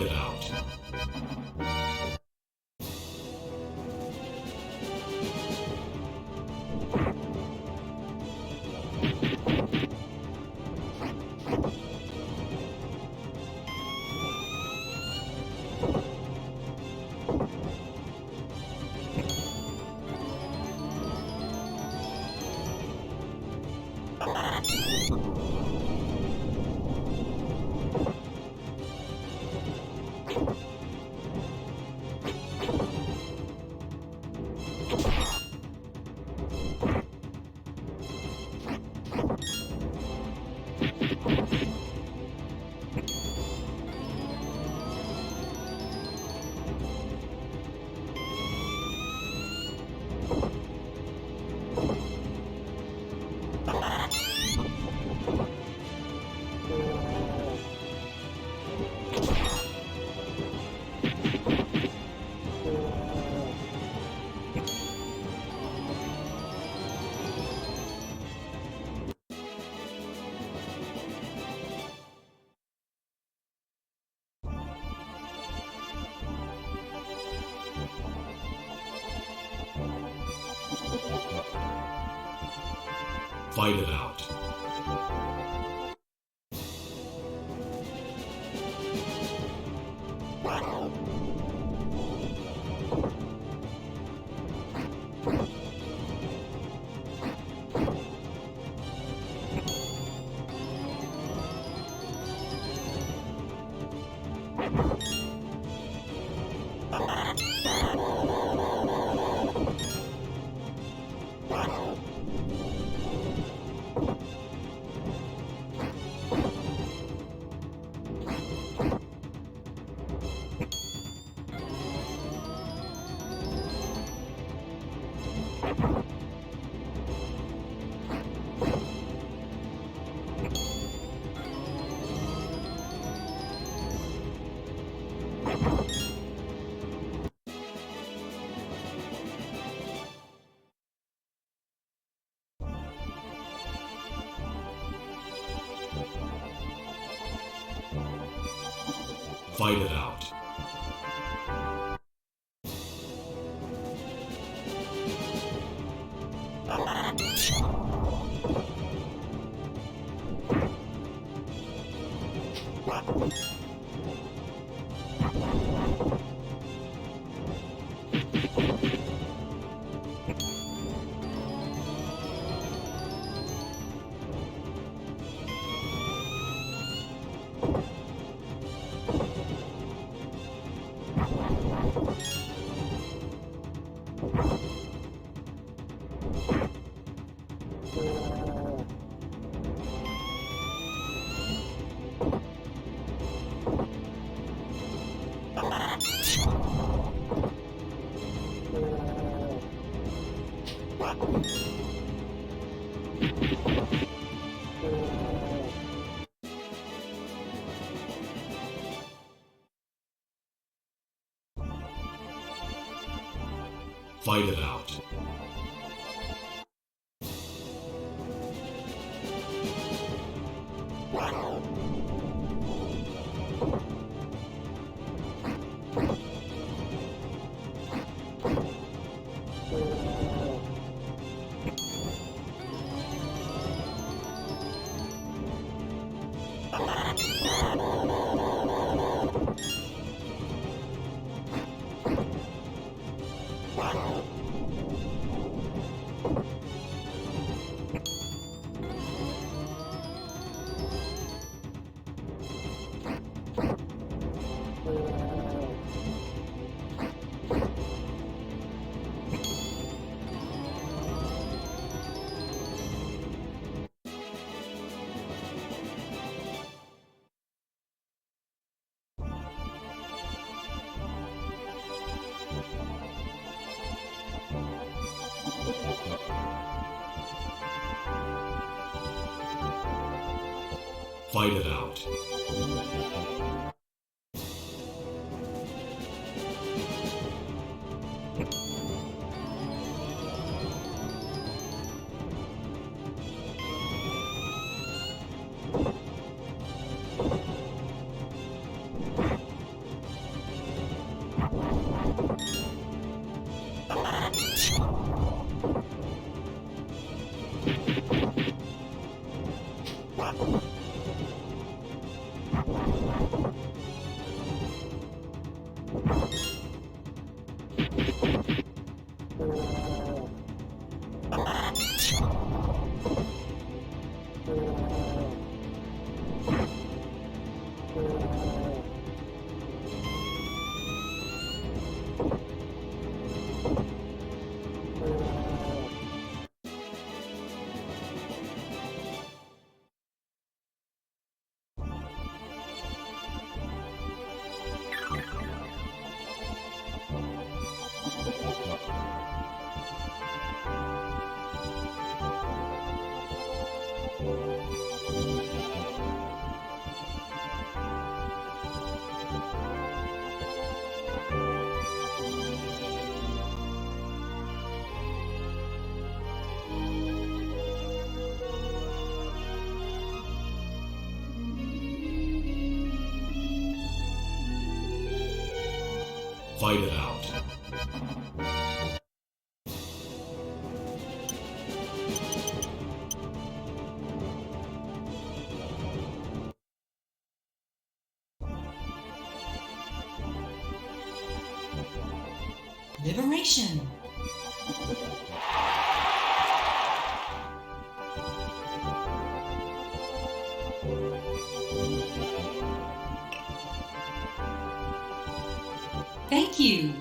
it out. Fight it out. Fight it out. Fight it out. Fight it out. Fight it out. Liberation. Thank you.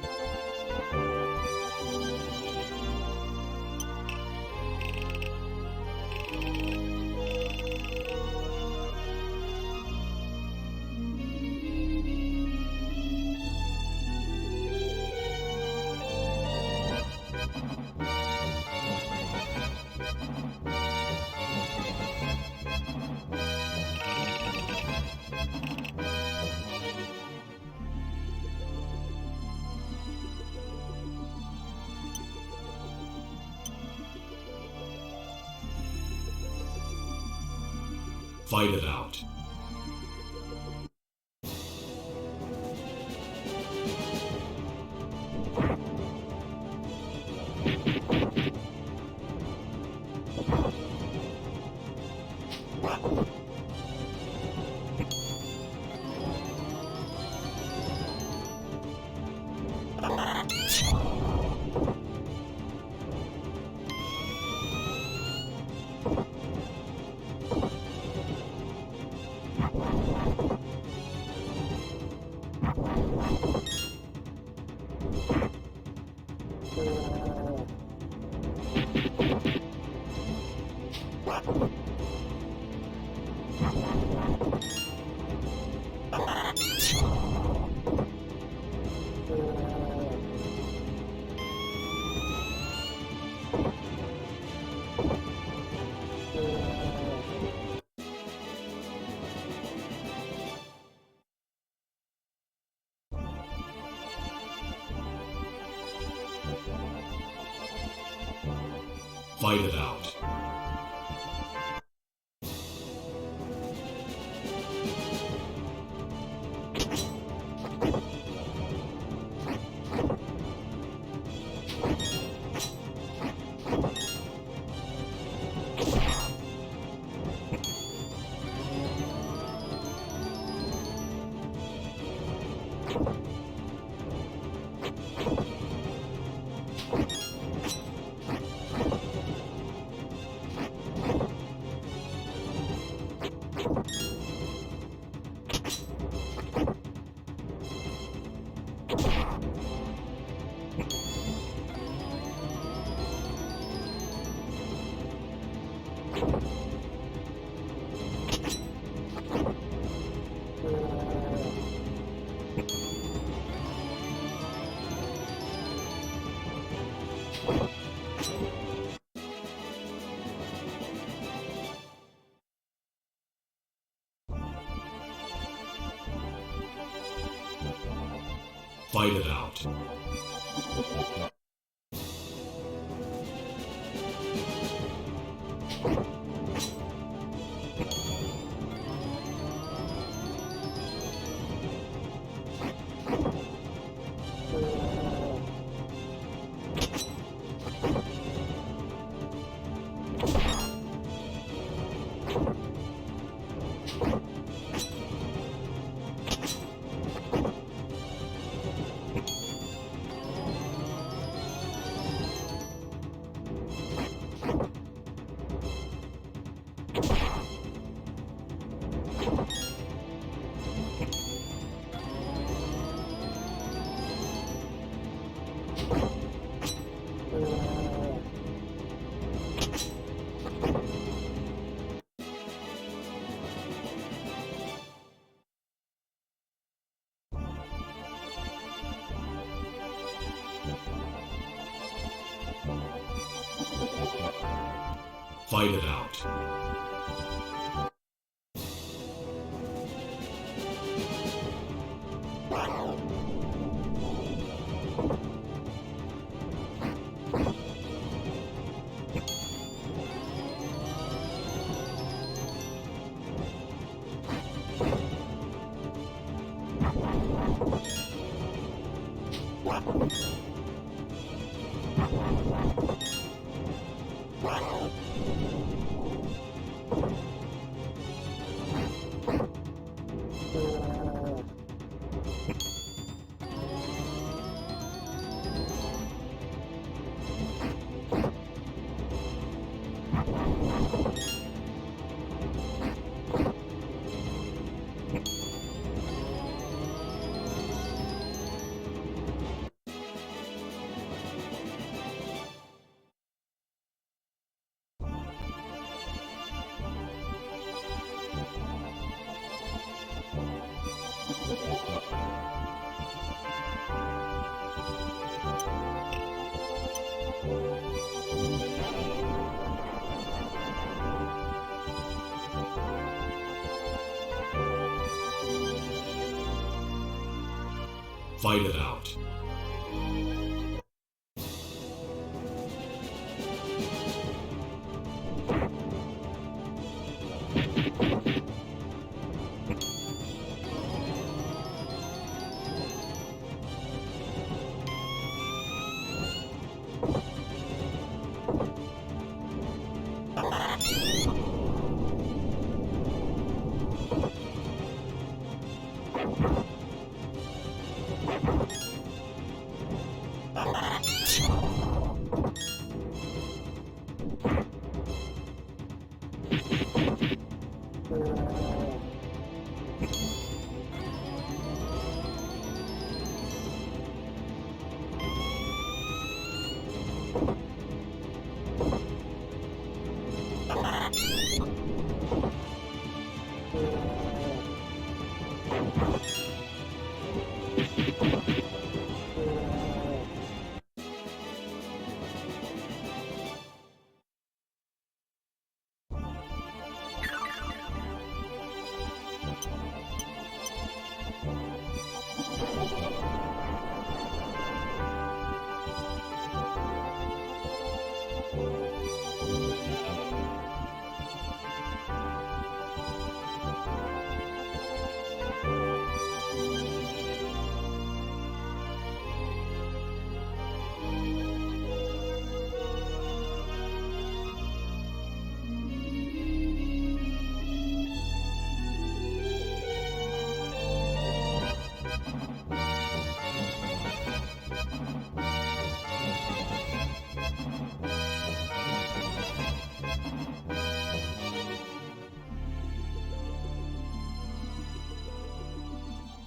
Fight it out. Fight it out. Fight it out. Fight it out. Fight it out.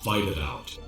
Fight it out.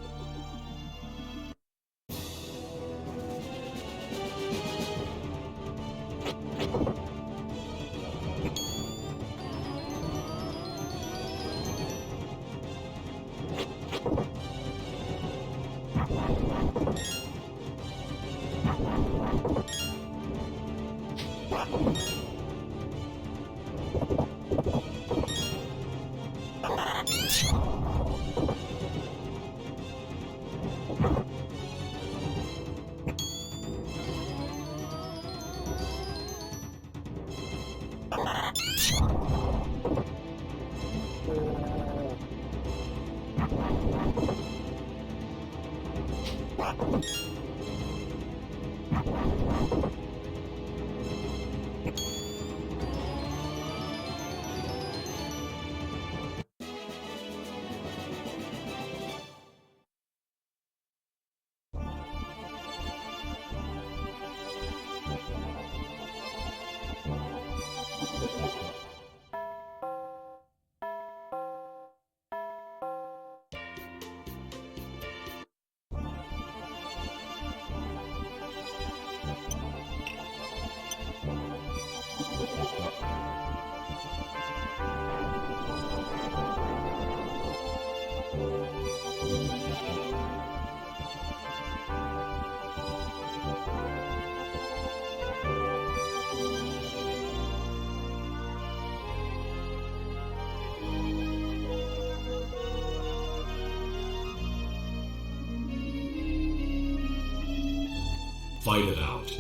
Fight it out.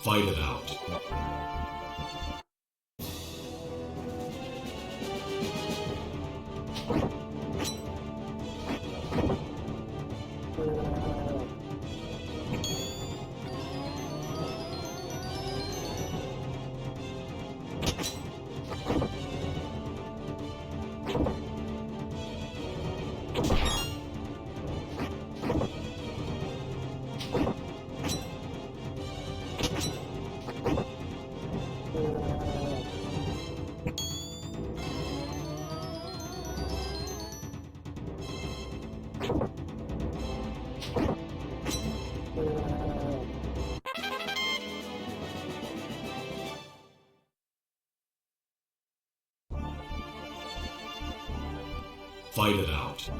Fight it out. Fight it out.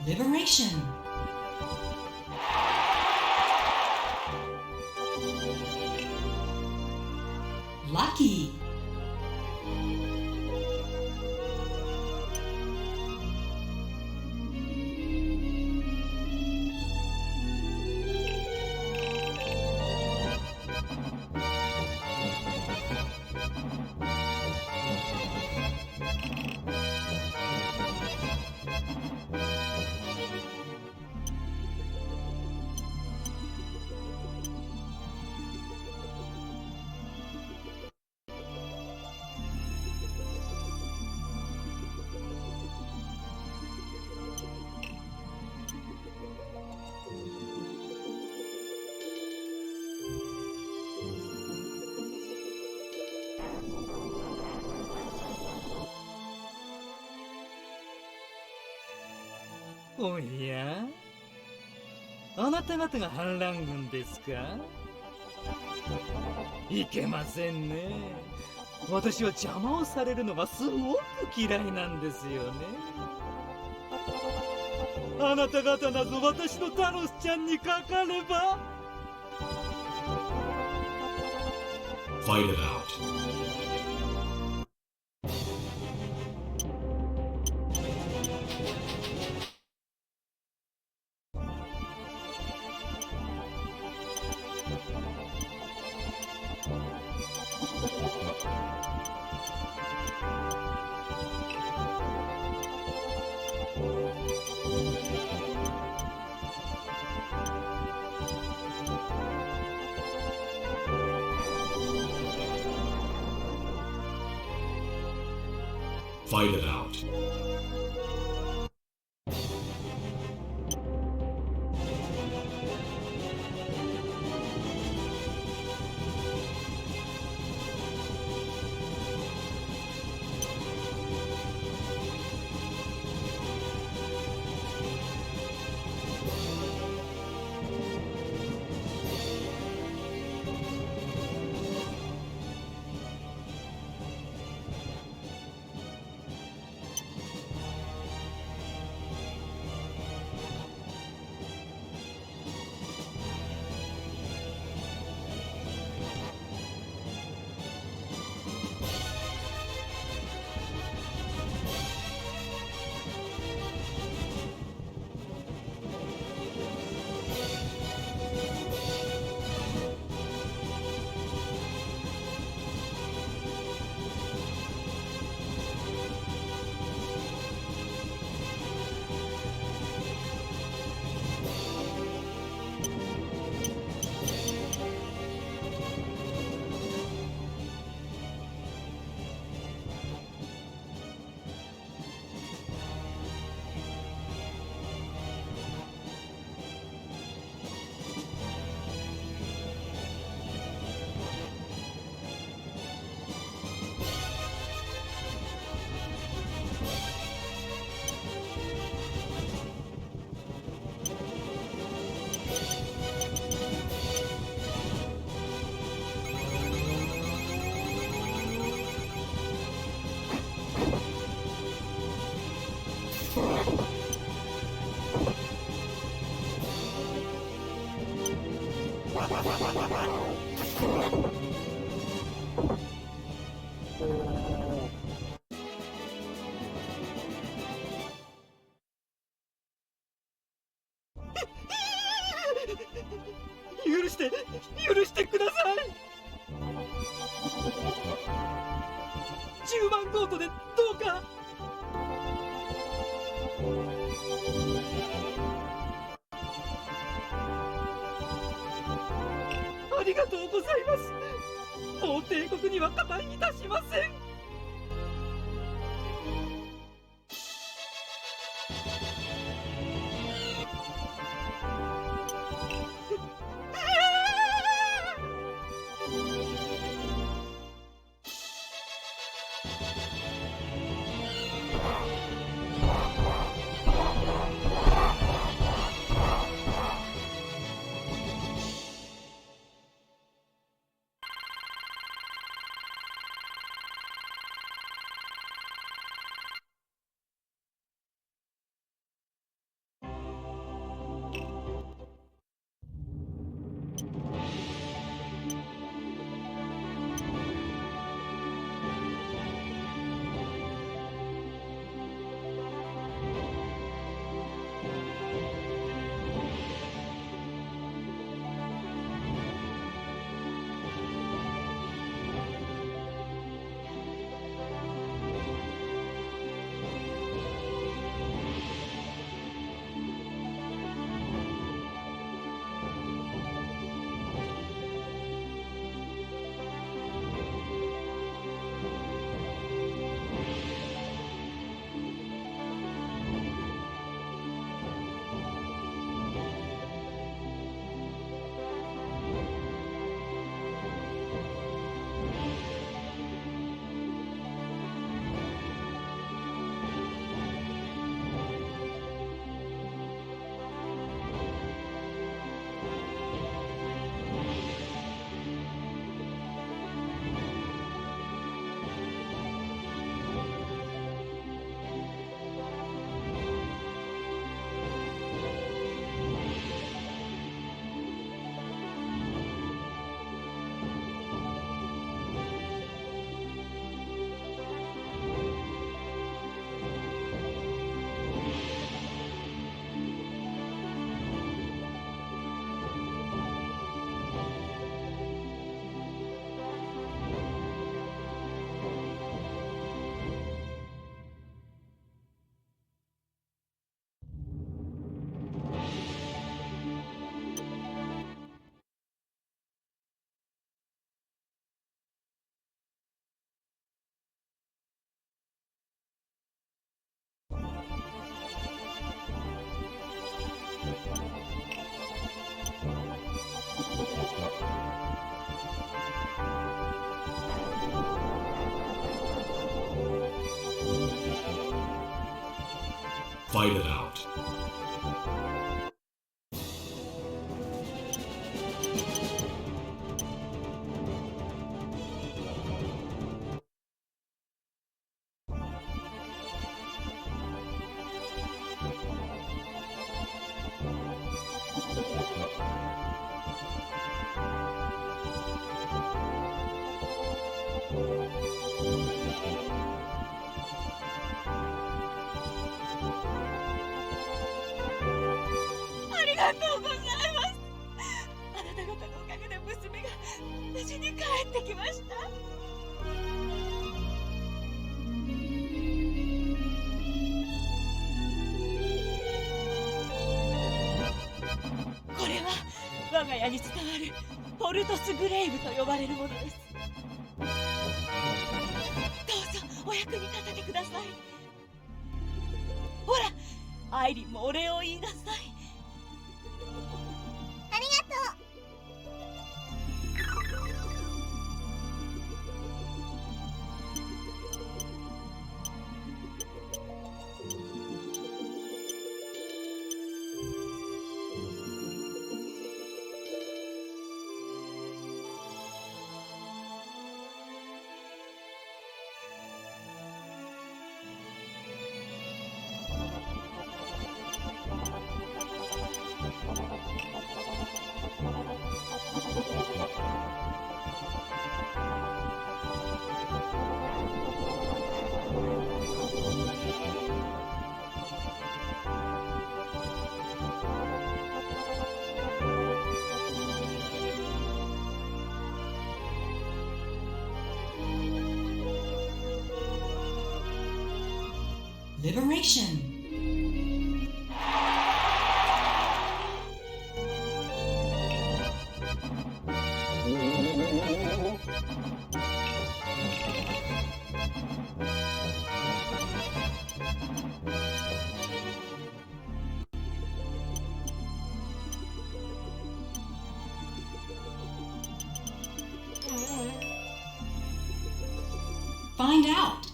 Liberation. Lucky. おや、あなた方が反乱軍ですか？いけませんね。私は邪魔をされるのがすごく嫌いなんですよね。あなた方など私のタロスちゃんにかかれば。Fight it out. Fight it out.許してください。10万ゴートでどうか。ありがとうございます。もう帝国には加担いたしません。Fight it out.これは我が家に伝わるポルトスグレイブと呼ばれるものです。どうぞお役に立ててください。ほら、アイリンもお礼を言いなさい。ありがとう。Liberation. Find out.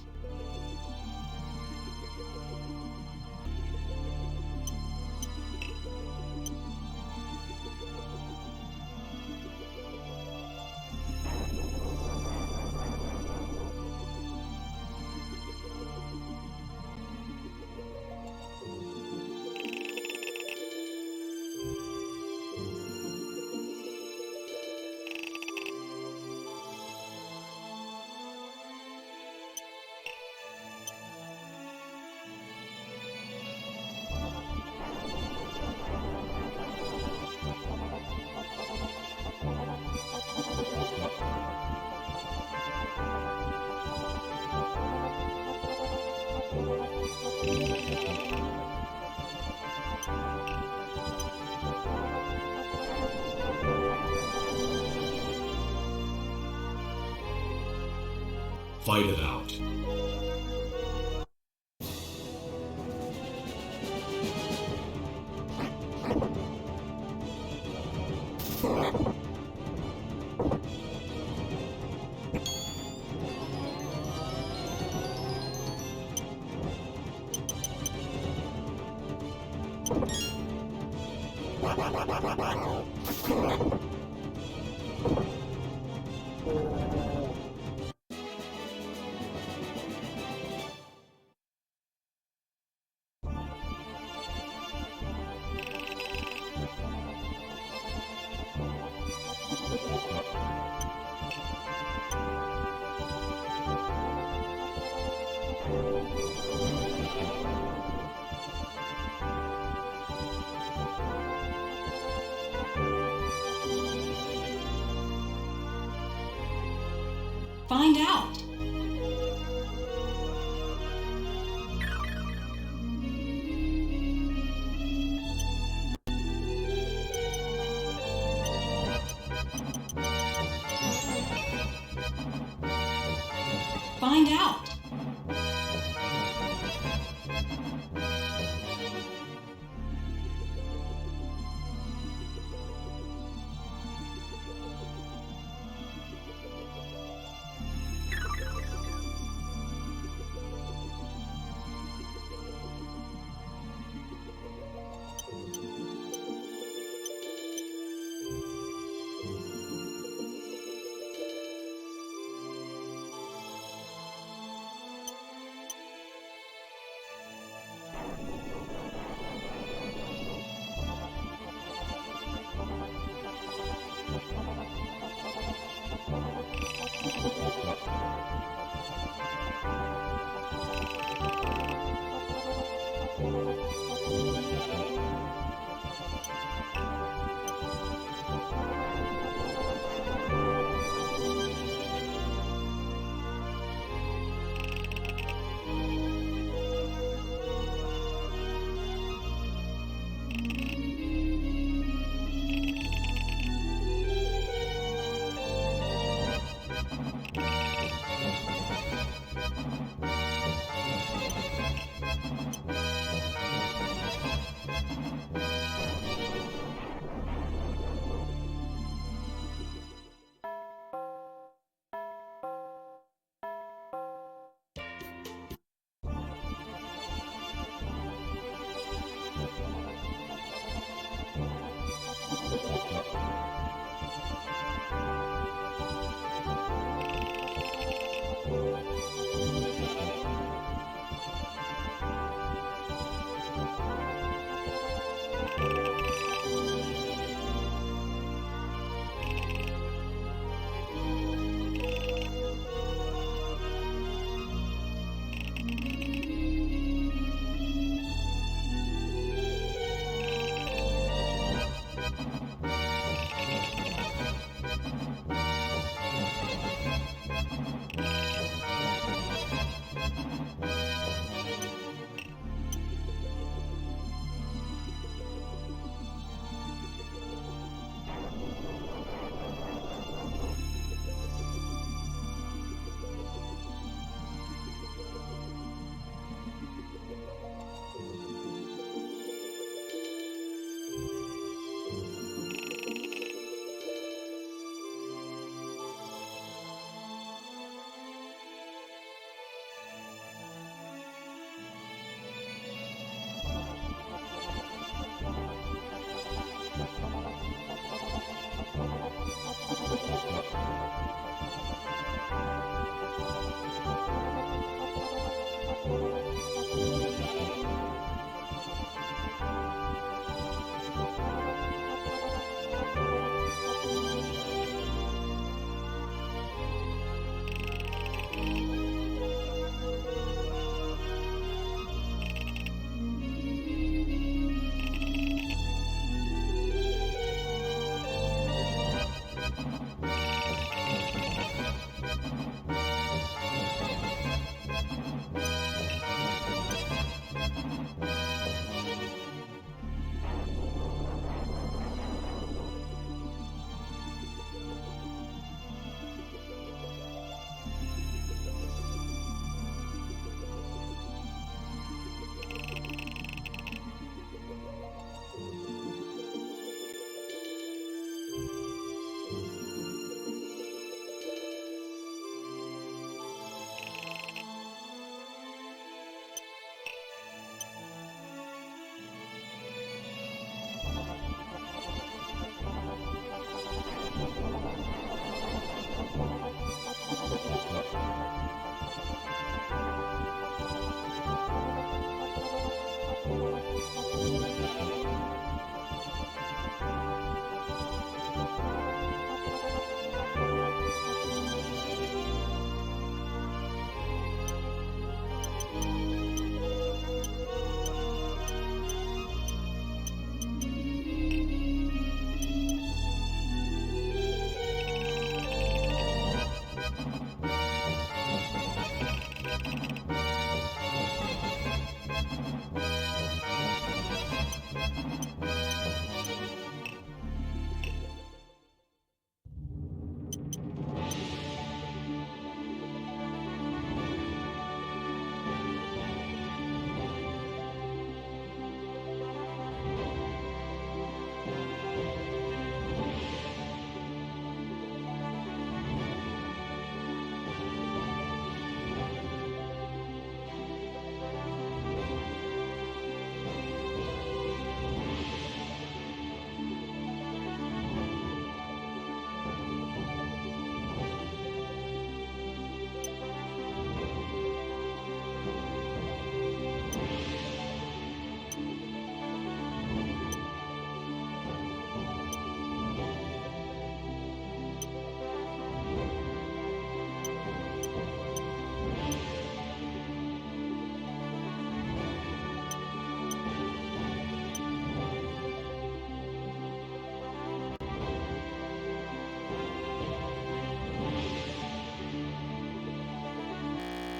Fight it out. Find out. Find out.